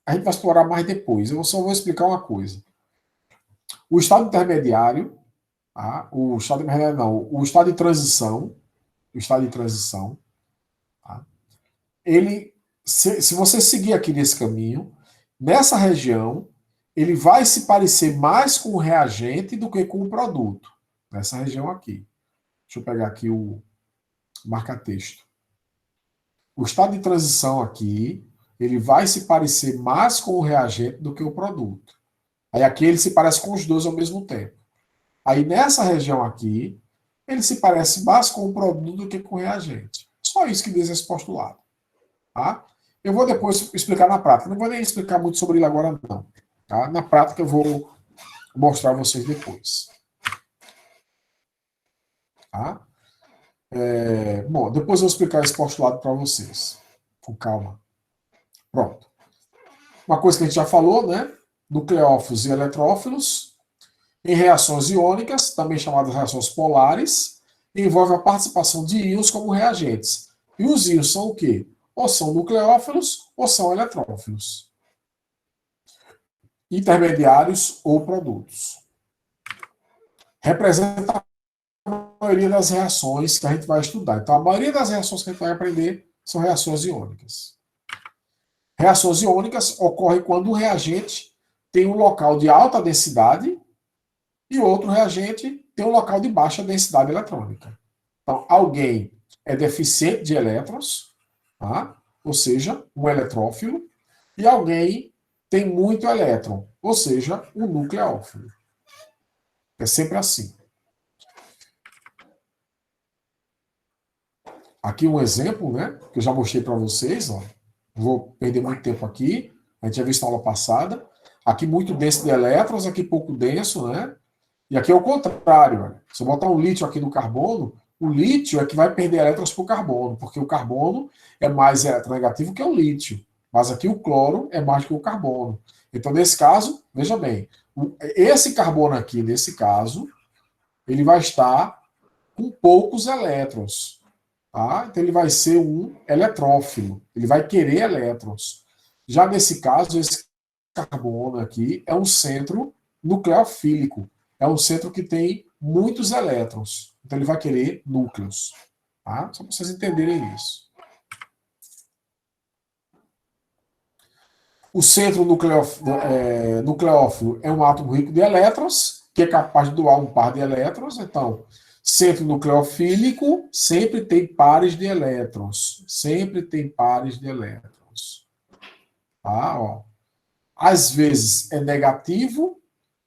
a gente vai explorar mais depois. Eu só vou explicar uma coisa. O estado intermediário, tá? O estado intermediário não, o estado de transição, tá? Ele, se você seguir aqui nesse caminho, nessa região, ele vai se parecer mais com o reagente do que com o produto. Nessa região aqui. Deixa eu pegar aqui o marca-texto. O estado de transição aqui, ele vai se parecer mais com o reagente do que o produto. Aí aqui ele se parece com os dois ao mesmo tempo. Aí nessa região aqui, ele se parece mais com o produto do que com o reagente. Só isso que diz esse postulado. Tá? Eu vou depois explicar na prática. Não vou nem explicar muito sobre ele agora, não. Tá? Na prática eu vou mostrar a vocês depois. Tá? Bom, depois eu vou explicar esse postulado para vocês. Com calma. Pronto. Uma coisa que a gente já falou, né? Nucleófilos e eletrófilos, em reações iônicas, também chamadas reações polares, envolve a participação de íons como reagentes. E os íons são o quê? Ou são nucleófilos ou são eletrófilos. Intermediários ou produtos. Representa a maioria das reações que a gente vai estudar. Então, a maioria das reações que a gente vai aprender são reações iônicas. Reações iônicas ocorrem quando o reagente tem um local de alta densidade e outro reagente tem um local de baixa densidade eletrônica. Então, alguém é deficiente de elétrons, tá? Ou seja, um eletrófilo, e alguém tem muito elétron, ou seja, um nucleófilo. É sempre assim. Aqui um exemplo, né, que eu já mostrei para vocês, ó. Não vou perder muito tempo aqui, a gente já viu isso na aula passada. Aqui muito denso de elétrons, aqui pouco denso, né? E aqui é o contrário. Olha. Se eu botar um lítio aqui no carbono, o lítio é que vai perder elétrons para o carbono, porque o carbono é mais eletronegativo que o lítio. Mas aqui o cloro é mais que o carbono. Então, nesse caso, veja bem, esse carbono aqui, nesse caso, ele vai estar com poucos elétrons. Tá? Então, ele vai ser um eletrófilo. Ele vai querer elétrons. Já nesse caso, esse carbono aqui é um centro nucleofílico. É um centro que tem muitos elétrons. Então ele vai querer núcleos. Tá? Só para vocês entenderem isso. O centro nucleófilo é um átomo rico de elétrons, que é capaz de doar um par de elétrons. Então, centro nucleofílico sempre tem pares de elétrons. Sempre tem pares de elétrons. Tá? Ó. Às vezes é negativo,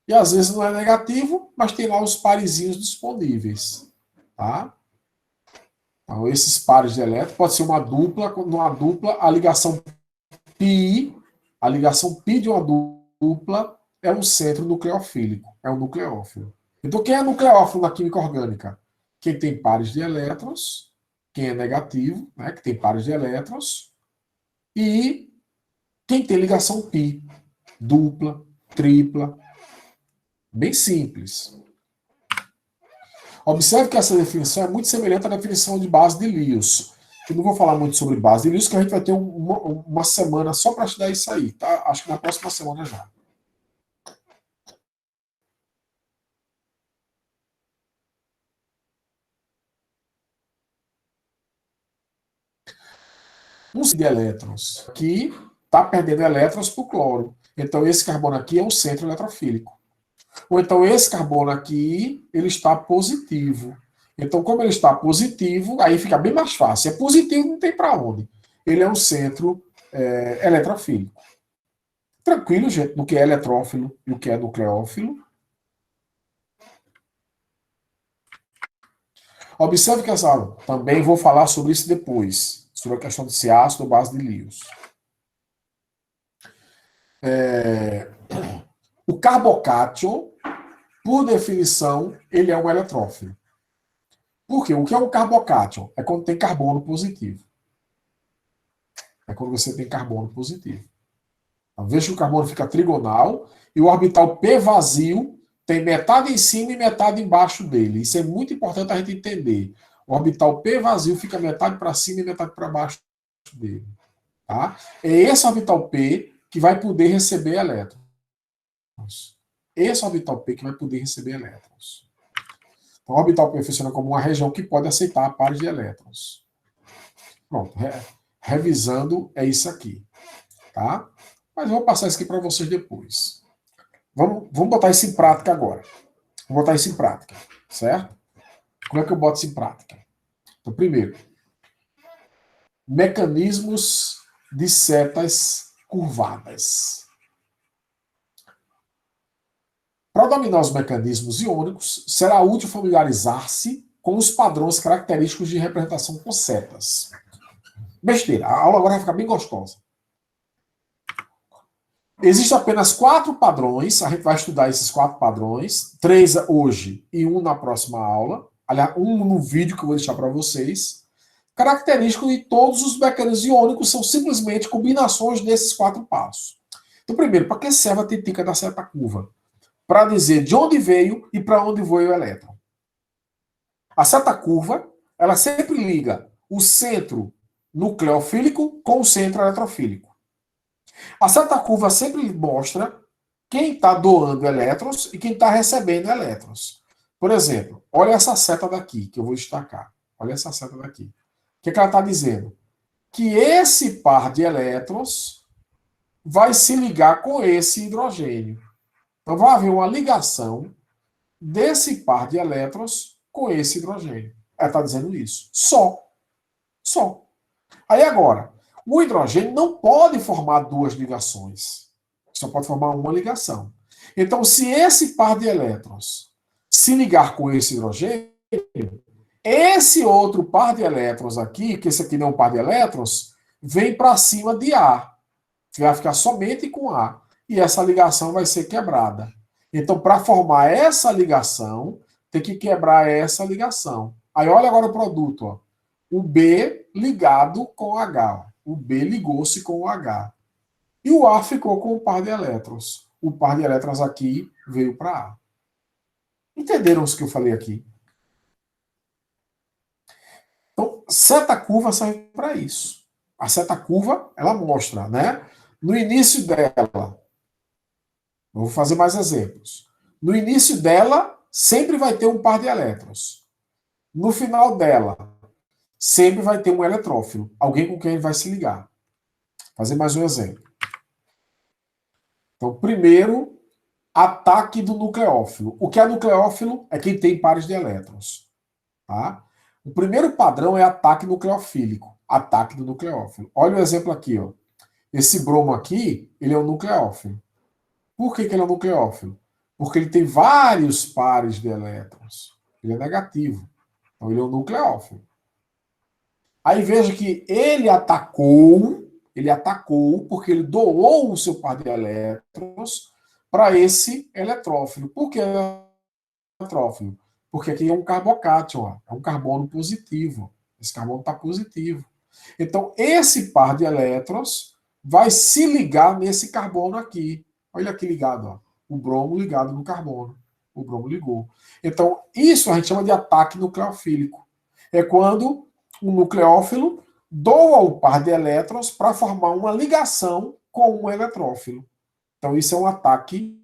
e às vezes não é negativo, mas tem lá os parezinhos disponíveis. Tá? Então, esses pares de elétrons pode ser uma dupla, numa dupla, a ligação π de uma dupla é um centro nucleofílico, é um nucleófilo. Então, quem é nucleófilo na química orgânica? Quem tem pares de elétrons, quem é negativo, né, que tem pares de elétrons, e quem tem ligação pi, dupla, tripla, bem simples. Observe que essa definição é muito semelhante à definição de base de Lewis. Eu não vou falar muito sobre base de Lewis, que a gente vai ter uma semana só para estudar isso aí, tá? Acho que na próxima semana já. Um de elétrons. Aqui está perdendo elétrons para o cloro. Então, esse carbono aqui é um centro eletrofílico. Ou então, esse carbono aqui, ele está positivo. Então, como ele está positivo, aí fica bem mais fácil. É positivo, não tem para onde. Ele é um centro eletrofílico. Tranquilo, gente, no que é eletrófilo e o que é nucleófilo. Observe que essa aula, também vou falar sobre isso depois, sobre a questão de ser ácido ou base de Lewis. O carbocátion, por definição, ele é um eletrófilo. Por quê? O que é um carbocátion? É quando tem carbono positivo. É quando você tem carbono positivo. Então, veja que o carbono fica trigonal e o orbital P vazio tem metade em cima e metade embaixo dele. Isso é muito importante a gente entender. O orbital P vazio fica metade para cima e metade para baixo dele. Tá? É esse orbital P que vai poder receber elétrons. Esse orbital P que vai poder receber elétrons. Então, o orbital P funciona como uma região que pode aceitar pares de elétrons. Pronto. Revisando, é isso aqui. Tá? Mas eu vou passar isso aqui para vocês depois. Vamos botar isso em prática agora. Vou botar isso em prática. Certo? Como é que eu boto isso em prática? Então, primeiro, mecanismos de setas curvadas. Para dominar os mecanismos iônicos, será útil familiarizar-se com os padrões característicos de representação com setas. Besteira, a aula agora vai ficar bem gostosa. Existem apenas 4 padrões, a gente vai estudar esses 4 padrões, 3 hoje e 1 na próxima aula, aliás, 1 no vídeo que eu vou deixar para vocês. Característico de todos os mecanismos iônicos são simplesmente combinações desses 4 passos. Então, primeiro, para que serve a tetica da seta curva? Para dizer de onde veio e para onde foi o elétron. A seta curva, ela sempre liga o centro nucleofílico com o centro eletrofílico. A seta curva sempre mostra quem está doando elétrons e quem está recebendo elétrons. Por exemplo, olha essa seta daqui, que eu vou destacar. Olha essa seta daqui. O que ela está dizendo? Que esse par de elétrons vai se ligar com esse hidrogênio. Então, vai haver uma ligação desse par de elétrons com esse hidrogênio. Ela está dizendo isso. Só. Aí agora, o hidrogênio não pode formar 2 ligações. Só pode formar uma ligação. Então, se esse par de elétrons se ligar com esse hidrogênio, esse outro par de elétrons aqui, que esse aqui não é um par de elétrons, vem para cima de A. Vai ficar somente com A. E essa ligação vai ser quebrada. Então, para formar essa ligação, tem que quebrar essa ligação. Aí, olha agora o produto. Ó. O B ligado com o H. Ó. O B ligou-se com o H. E o A ficou com o par de elétrons. O par de elétrons aqui veio para A. Entenderam o que eu falei aqui? Então, seta curva serve para isso. A seta curva, ela mostra, né? No início dela, eu vou fazer mais exemplos. No início dela, sempre vai ter um par de elétrons. No final dela, sempre vai ter um eletrófilo, alguém com quem ele vai se ligar. Vou fazer mais um exemplo. Então, primeiro, ataque do nucleófilo. O que é nucleófilo? É quem tem pares de elétrons. Tá? O primeiro padrão é ataque nucleofílico. Ataque do nucleófilo. Olha o exemplo aqui. Ó. Esse bromo aqui, ele é um nucleófilo. Por que ele é um nucleófilo? Porque ele tem vários pares de elétrons. Ele é negativo. Então, ele é um nucleófilo. Aí veja que ele atacou porque ele doou o seu par de elétrons para esse eletrófilo. Por que eletrófilo? Porque aqui é um carbocátion, é um carbono positivo. Esse carbono está positivo. Então, esse par de elétrons vai se ligar nesse carbono aqui. Olha aqui ligado, ó. O bromo ligado no carbono. O bromo ligou. Então, isso a gente chama de ataque nucleofílico. É quando o nucleófilo doa o par de elétrons para formar uma ligação com um eletrófilo. Então, isso é um ataque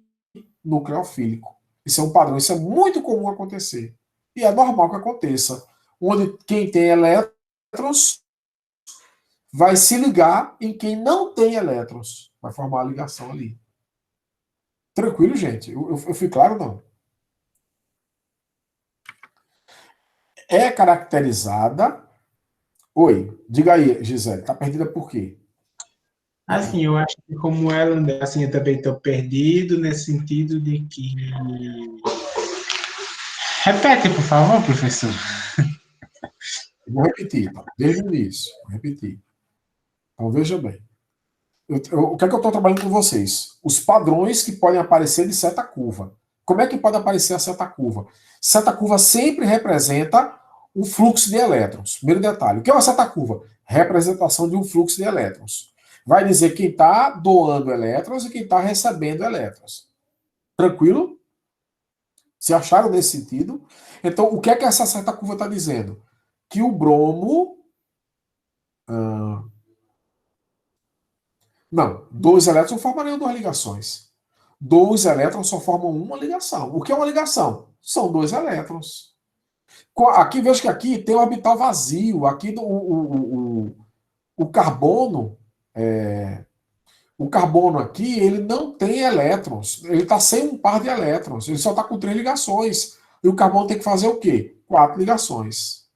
nucleofílico. Isso é um padrão, isso é muito comum acontecer. E é normal que aconteça. Onde quem tem elétrons vai se ligar em quem não tem elétrons. Vai formar a ligação ali. Tranquilo, gente? Eu fui claro, não? É caracterizada. Oi, diga aí, Gisele, tá perdida por quê? Assim, eu acho que como ela, assim, eu também estou perdido nesse sentido de que... Repete, por favor, professor. Vou repetir, tá? Desde o início. Vou repetir. Então, veja bem. O que é que eu estou trabalhando com vocês? Os padrões que podem aparecer de seta curva. Como é que pode aparecer a seta curva? Seta curva sempre representa um fluxo de elétrons. Primeiro detalhe. O que é uma seta curva? Representação de um fluxo de elétrons. Vai dizer quem está doando elétrons e quem está recebendo elétrons. Tranquilo? Se acharam nesse sentido? Então, o que é que essa seta curva está dizendo? Que o bromo. Não, dois elétrons não formariam duas ligações. Dois elétrons só formam uma ligação. O que é uma ligação? São dois elétrons. Aqui, veja que aqui tem um orbital vazio. Aqui o carbono, o carbono aqui, ele não tem elétrons. Ele está sem um par de elétrons. Ele só está com três ligações. E o carbono tem que fazer o quê? Quatro ligações.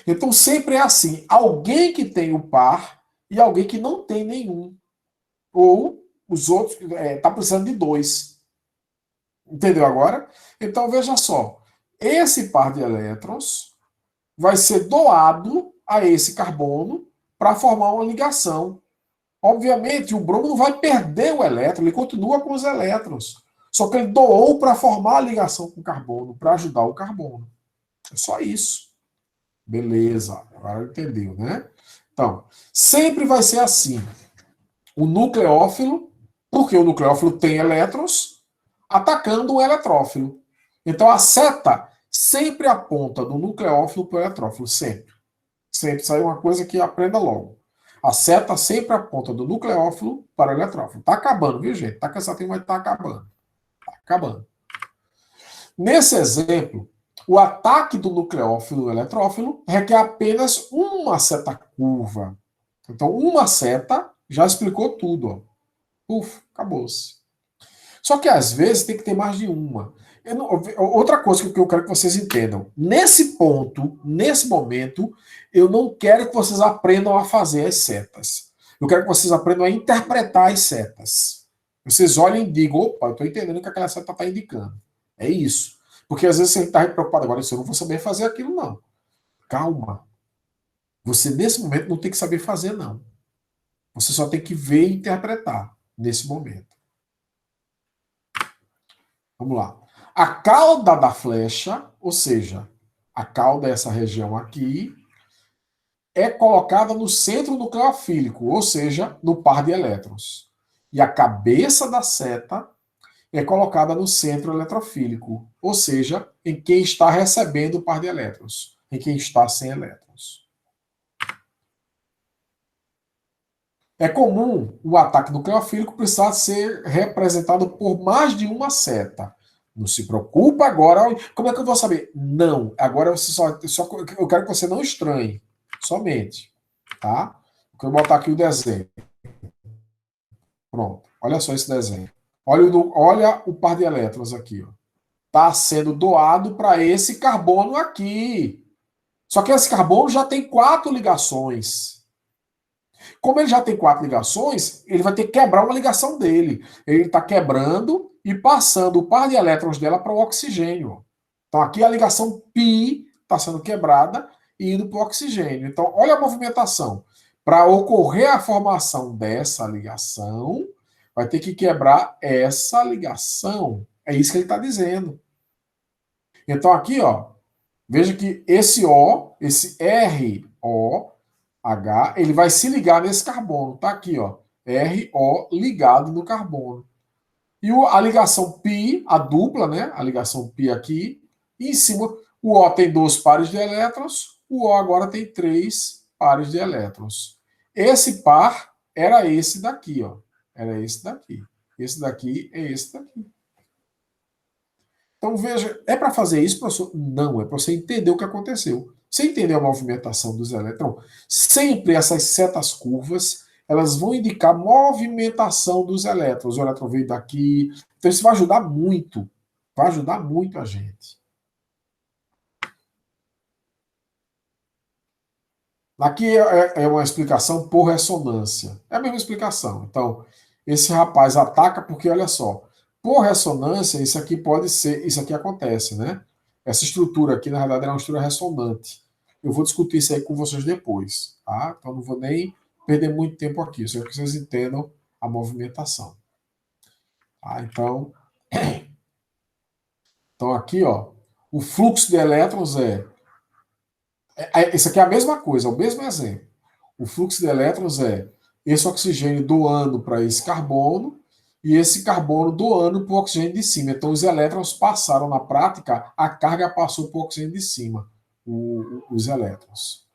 Então sempre é assim: alguém que tem o par e alguém que não tem nenhum. Ou os outros tá precisando de dois. Entendeu agora? Então veja só, esse par de elétrons vai ser doado a esse carbono para formar uma ligação. Obviamente, o bromo não vai perder o elétron, ele continua com os elétrons. Só que ele doou para formar a ligação com o carbono, para ajudar o carbono. É só isso. Beleza, agora entendeu, né? Então, sempre vai ser assim. O nucleófilo, porque o nucleófilo tem elétrons, atacando o eletrófilo. Então a seta sempre aponta do nucleófilo para o eletrófilo, sempre. Sempre. Isso aí é uma coisa que aprenda logo. A seta sempre aponta do nucleófilo para o eletrófilo. Tá acabando, viu, gente? Tá cansativo, mas tá acabando. Tá acabando. Nesse exemplo, o ataque do nucleófilo no eletrófilo requer apenas uma seta curva. Então, uma seta já explicou tudo. Ó. Puf, acabou-se. Só que às vezes tem que ter mais de uma. Outra coisa que eu quero que vocês entendam. Nesse ponto, nesse momento, eu não quero que vocês aprendam a fazer as setas. Eu quero que vocês aprendam a interpretar as setas. Vocês olhem e digam, opa, eu estou entendendo o que aquela seta está indicando. É isso. Porque às vezes você está preocupado agora, eu não vou saber fazer aquilo, não. Calma. Você, nesse momento, não tem que saber fazer, não. Você só tem que ver e interpretar nesse momento. Vamos lá. A cauda da flecha, ou seja, a cauda é essa região aqui, é colocada no centro nucleofílico, ou seja, no par de elétrons. E a cabeça da seta é colocada no centro eletrofílico, ou seja, em quem está recebendo o par de elétrons, em quem está sem elétrons. É comum o ataque nucleofílico precisar ser representado por mais de uma seta. Não se preocupa agora. Como é que eu vou saber? Não. Agora você eu quero que você não estranhe. Somente. Tá? Eu vou botar aqui o desenho. Pronto. Olha só esse desenho. Olha o par de elétrons aqui. Está sendo doado para esse carbono aqui. Só que esse carbono já tem 4 ligações. Como ele já tem 4 ligações, ele vai ter que quebrar uma ligação dele. Ele está quebrando e passando o par de elétrons dela para o oxigênio. Então aqui a ligação π está sendo quebrada e indo para o oxigênio. Então olha a movimentação. Para ocorrer a formação dessa ligação, vai ter que quebrar essa ligação. É isso que ele está dizendo. Então aqui, ó, veja que esse O, esse RO, H, ele vai se ligar nesse carbono. Tá aqui, ó. RO ligado no carbono. E a ligação π, a dupla, né? A ligação π aqui. E em cima, o O tem 2 pares de elétrons. O O agora tem 3 pares de elétrons. Esse par era esse daqui, ó. Era esse daqui. Esse daqui é esse daqui. Então, veja, é para fazer isso, professor? Não, é para você entender o que aconteceu. Você entendeu a movimentação dos elétrons? Sempre essas setas curvas, elas vão indicar movimentação dos elétrons. O elétron veio daqui. Então, isso vai ajudar muito. Vai ajudar muito a gente. Aqui é uma explicação por ressonância. É a mesma explicação. Então, esse rapaz ataca porque, olha só, por ressonância, isso aqui pode ser, isso aqui acontece, né? Essa estrutura aqui, na verdade, é uma estrutura ressonante. Eu vou discutir isso aí com vocês depois, tá? Então, não vou nem perder muito tempo aqui, só que vocês entendam a movimentação. Tá? Então, aqui, ó, o fluxo de elétrons isso aqui é a mesma coisa, é o mesmo exemplo. O fluxo de elétrons é esse oxigênio doando para esse carbono e esse carbono doando para o oxigênio de cima. Então, os elétrons passaram na prática, a carga passou para o oxigênio de cima, os elétrons.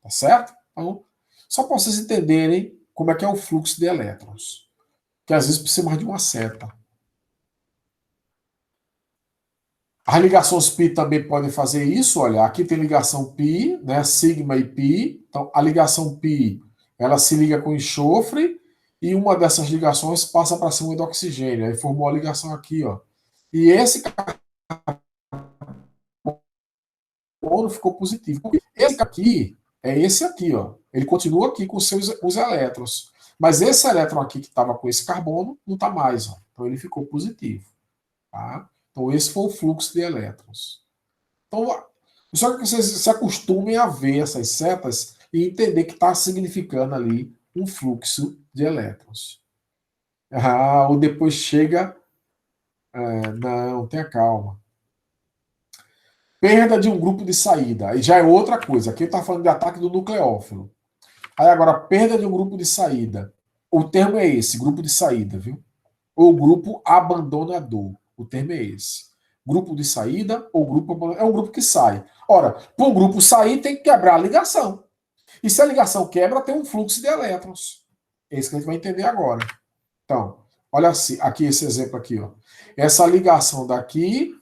Tá certo? Então, só para vocês entenderem como é que é o fluxo de elétrons. Que às vezes precisa mais de uma seta. As ligações π também podem fazer isso. Olha, aqui tem ligação π, né? Sigma e π. Então, a ligação π, ela se liga com enxofre e uma dessas ligações passa para cima do oxigênio. Aí formou a ligação aqui, ó. E esse carbono ficou positivo. Esse aqui é esse aqui, ó. Ele continua aqui com os elétrons. Mas esse elétron aqui que estava com esse carbono não está mais, ó. Então ele ficou positivo. Tá? Então, esse foi o fluxo de elétrons. Então, só que vocês se acostumem a ver essas setas e entender que está significando ali um fluxo de elétrons. Ah, ou depois chega. Não, tenha calma. Perda de um grupo de saída. Aí já é outra coisa. Aqui eu estava falando de ataque do nucleófilo. Aí agora, perda de um grupo de saída. O termo é esse, grupo de saída, viu? Ou grupo abandonador. O termo é esse. Grupo de saída ou grupo abandonador. É um grupo que sai. Ora, para um grupo sair, tem que quebrar a ligação. E se a ligação quebra, tem um fluxo de elétrons. É isso que a gente vai entender agora. Então, olha aqui esse exemplo aqui. Ó. Essa ligação daqui,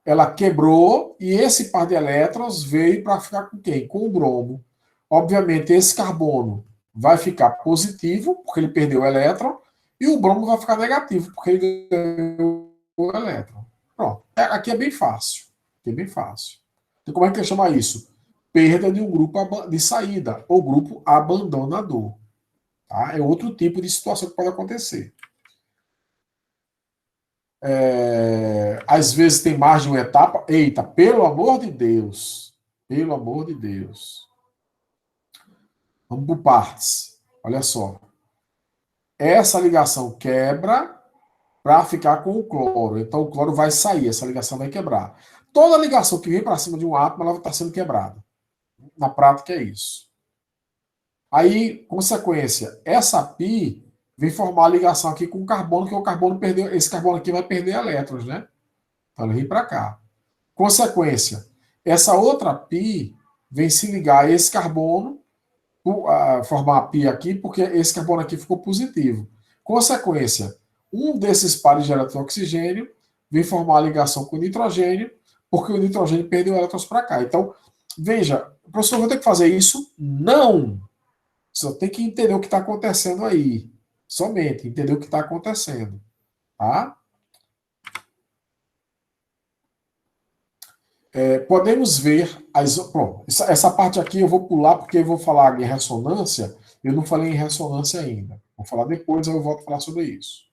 ela quebrou e esse par de elétrons veio para ficar com quem? Com o bromo. Obviamente, esse carbono vai ficar positivo, porque ele perdeu o elétron, e o bromo vai ficar negativo, porque ele ganhou o elétron. Pronto. Aqui é bem fácil. Aqui é bem fácil. Então, como é que a gente chama isso? Perda de um grupo de saída, ou grupo abandonador. Tá? É outro tipo de situação que pode acontecer. Às vezes tem mais de uma etapa. Eita, pelo amor de Deus. Pelo amor de Deus. Vamos por partes. Olha só. Essa ligação quebra para ficar com o cloro. Então o cloro vai sair, essa ligação vai quebrar. Toda ligação que vem para cima de um átomo, ela está sendo quebrada. Na prática é isso. Aí, consequência, essa π vem formar a ligação aqui com o carbono, que o carbono perdeu, esse carbono aqui vai perder elétrons, né? Então ele vem para cá. Consequência, essa outra π vem se ligar a esse carbono, formar a π aqui, porque esse carbono aqui ficou positivo. Consequência, um desses pares de elétron oxigênio vem formar a ligação com o nitrogênio, porque o nitrogênio perdeu elétrons para cá. Então, veja, o professor vai ter que fazer isso? Não! Só tem que entender o que está acontecendo aí. Somente entender o que está acontecendo. Tá? Podemos ver bom, essa parte aqui eu vou pular porque eu vou falar em ressonância. Eu não falei em ressonância ainda. Vou falar depois, eu volto a falar sobre isso.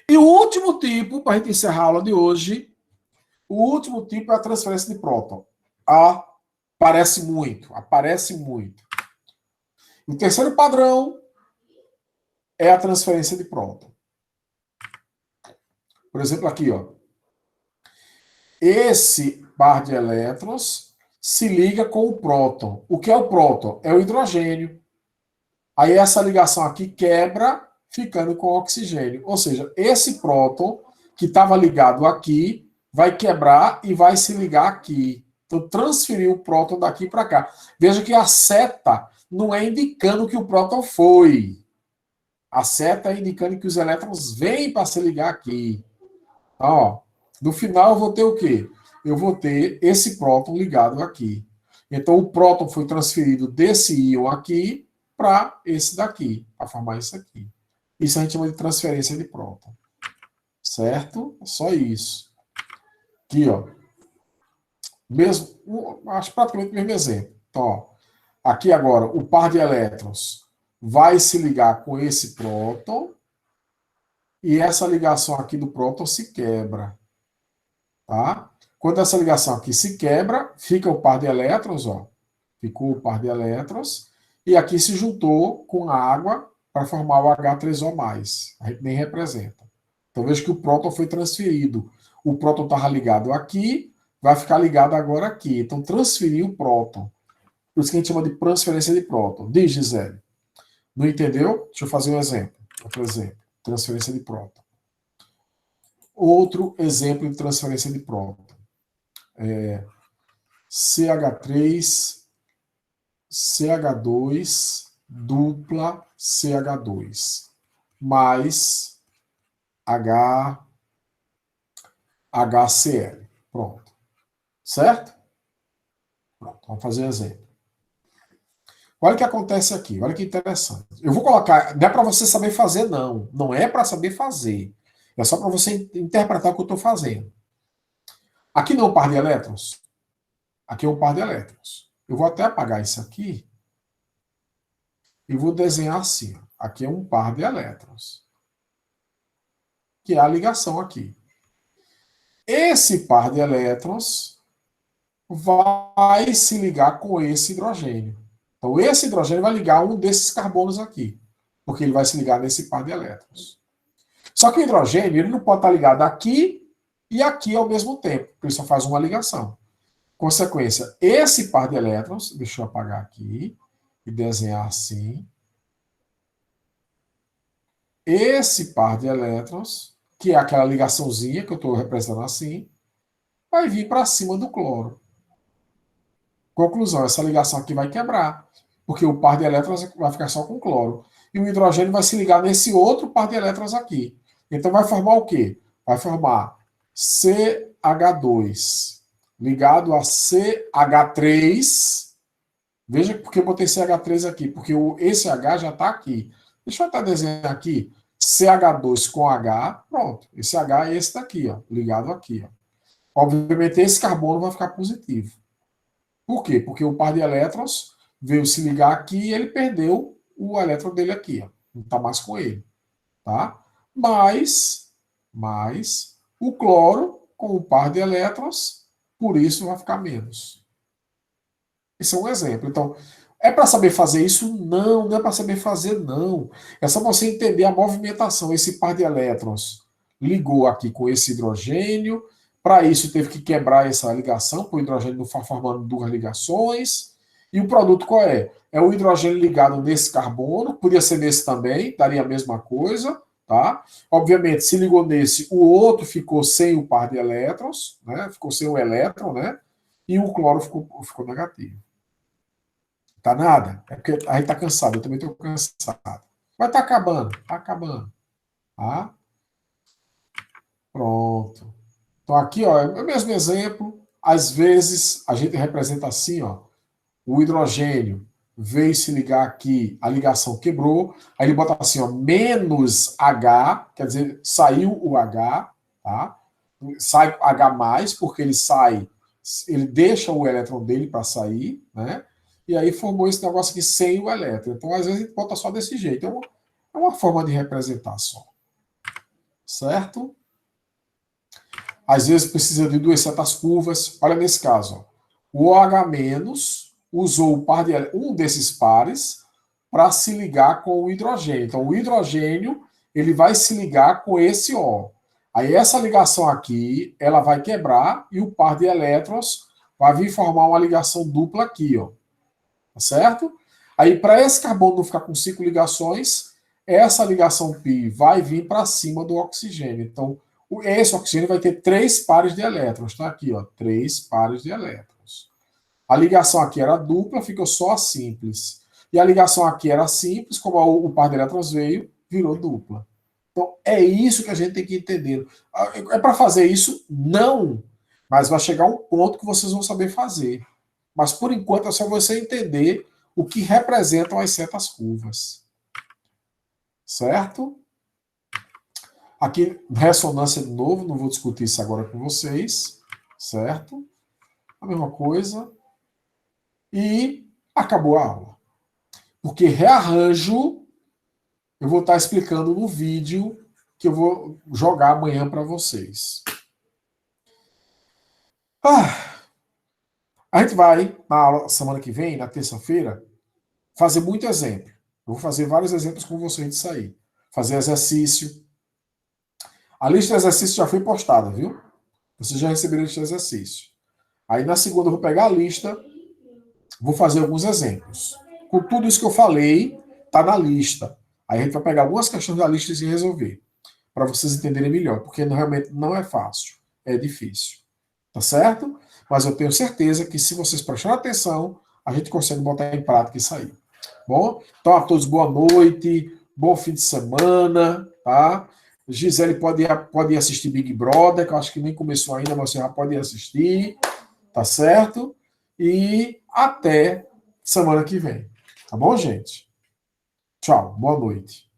E o último tipo, para a gente encerrar a aula de hoje, o último tipo é a transferência de próton. Aparece muito. O terceiro padrão é a transferência de próton. Por exemplo, aqui, ó. Esse par de elétrons se liga com o próton. O que é o próton? É o hidrogênio. Aí essa ligação aqui quebra, ficando com oxigênio. Ou seja, esse próton que estava ligado aqui vai quebrar e vai se ligar aqui. Então, transferiu o próton daqui para cá. Veja que a seta não é indicando que o próton foi. A seta é indicando que os elétrons vêm para se ligar aqui. Então, ó, no final eu vou ter o quê? Eu vou ter esse próton ligado aqui. Então, o próton foi transferido desse íon aqui para esse daqui, para formar isso aqui. Isso a gente chama de transferência de próton. Certo? Só isso. Aqui, ó. Mesmo, acho praticamente o mesmo exemplo. Então, ó, aqui agora, o par de elétrons vai se ligar com esse próton e essa ligação aqui do próton se quebra. Tá? Quando essa ligação aqui se quebra, fica o par de elétrons, ó. Ficou o par de elétrons e aqui se juntou com a água para formar o H3O+. A gente nem representa. Então veja que o próton foi transferido. O próton estava ligado aqui, vai ficar ligado agora aqui. Então transferiu o próton. Por isso que a gente chama de transferência de próton. Diz, Gisele. Não entendeu? Deixa eu fazer um exemplo. Outro exemplo. Transferência de próton. Outro exemplo de transferência de próton. CH3, CH2, dupla CH2, mais HCl. Pronto. Certo? Pronto, vamos fazer um exemplo. Olha o que acontece aqui, olha que interessante. Eu vou colocar, não é para você saber fazer, não. Não é para saber fazer. É só para você interpretar o que eu estou fazendo. Aqui não é um par de elétrons? Aqui é um par de elétrons. Eu vou até apagar isso aqui e vou desenhar assim. Aqui é um par de elétrons, que é a ligação aqui. Esse par de elétrons vai se ligar com esse hidrogênio. Então, esse hidrogênio vai ligar um desses carbonos aqui, porque ele vai se ligar nesse par de elétrons. Só que o hidrogênio ele não pode estar ligado aqui e aqui ao mesmo tempo, porque ele só faz uma ligação. Consequência, esse par de elétrons, deixa eu apagar aqui e desenhar assim. Esse par de elétrons, que é aquela ligaçãozinha que eu estou representando assim, vai vir para cima do cloro. Conclusão, essa ligação aqui vai quebrar, porque o par de elétrons vai ficar só com cloro. E o hidrogênio vai se ligar nesse outro par de elétrons aqui. Então vai formar o quê? Vai formar CH2 ligado a CH3. Veja porque eu botei CH3 aqui, porque esse H já está aqui. Deixa eu até desenhar aqui. CH2 com H, pronto. Esse H é esse daqui, ó, ligado aqui. Ó. Obviamente esse carbono vai ficar positivo. Por quê? Porque o par de elétrons veio se ligar aqui e ele perdeu o elétron dele aqui. Ó. Não está mais com ele. Tá? Mas o cloro com o par de elétrons, por isso vai ficar menos. Esse é um exemplo. Então, é para saber fazer isso? Não, não é para saber fazer, não. É só você entender a movimentação. Esse par de elétrons ligou aqui com esse hidrogênio. Para isso, teve que quebrar essa ligação, para o hidrogênio não ficar formando duas ligações. E o produto qual é? É o hidrogênio ligado nesse carbono, podia ser nesse também, daria a mesma coisa. Tá? Obviamente, se ligou nesse, o outro ficou sem o par de elétrons, né? Ficou sem o elétron, né? E o cloro ficou negativo. Tá nada? É porque a gente tá cansado, eu também estou cansado. Mas tá acabando, tá acabando. Tá? Pronto. Então aqui, ó, é o mesmo exemplo. Às vezes a gente representa assim, ó, o hidrogênio veio se ligar aqui, a ligação quebrou, aí ele bota assim, ó, menos H, quer dizer, saiu o H, tá? Sai H+, porque ele sai, ele deixa o elétron dele para sair, né? E aí formou esse negócio aqui sem o elétron. Então, às vezes, a gente bota só desse jeito. É uma forma de representar só. Certo? Às vezes precisa de duas setas curvas. Olha nesse caso, ó. O OH- usou um desses pares para se ligar com o hidrogênio. Então, o hidrogênio ele vai se ligar com esse O. Aí, essa ligação aqui, ela vai quebrar e o par de elétrons vai vir formar uma ligação dupla aqui, ó. Tá certo? Aí, para esse carbono não ficar com 5 ligações, essa ligação π vai vir para cima do oxigênio. Então, esse oxigênio vai ter 3 pares de elétrons. Tá aqui, ó, 3 pares de elétrons. A ligação aqui era dupla, ficou só a simples. E a ligação aqui era simples, como o par de elétrons veio, virou dupla. Então, é isso que a gente tem que entender. É para fazer isso? Não. Mas vai chegar um ponto que vocês vão saber fazer. Mas, por enquanto, é só você entender o que representam as setas curvas. Certo? Aqui, ressonância de novo, não vou discutir isso agora com vocês. Certo? A mesma coisa. E acabou a aula. Porque rearranjo, eu vou estar explicando no vídeo que eu vou jogar amanhã para vocês. A gente vai, na aula semana que vem, na terça-feira, fazer muito exemplo. Eu vou fazer vários exemplos com vocês disso aí. Fazer exercício. A lista de exercícios já foi postada, viu? Vocês já receberam a lista de exercício. Aí na segunda eu vou pegar a lista, vou fazer alguns exemplos. Com tudo isso que eu falei, tá na lista. Aí a gente vai pegar algumas questões da lista e resolver. Para vocês entenderem melhor, porque realmente não é fácil. É difícil. Tá certo? Mas eu tenho certeza que se vocês prestarem atenção, a gente consegue botar em prática isso aí. Bom? Então a todos boa noite, bom fim de semana, tá? Gisele pode ir assistir Big Brother, que eu acho que nem começou ainda, mas você já pode ir assistir, tá certo? E até semana que vem. Tá bom, gente? Tchau, boa noite.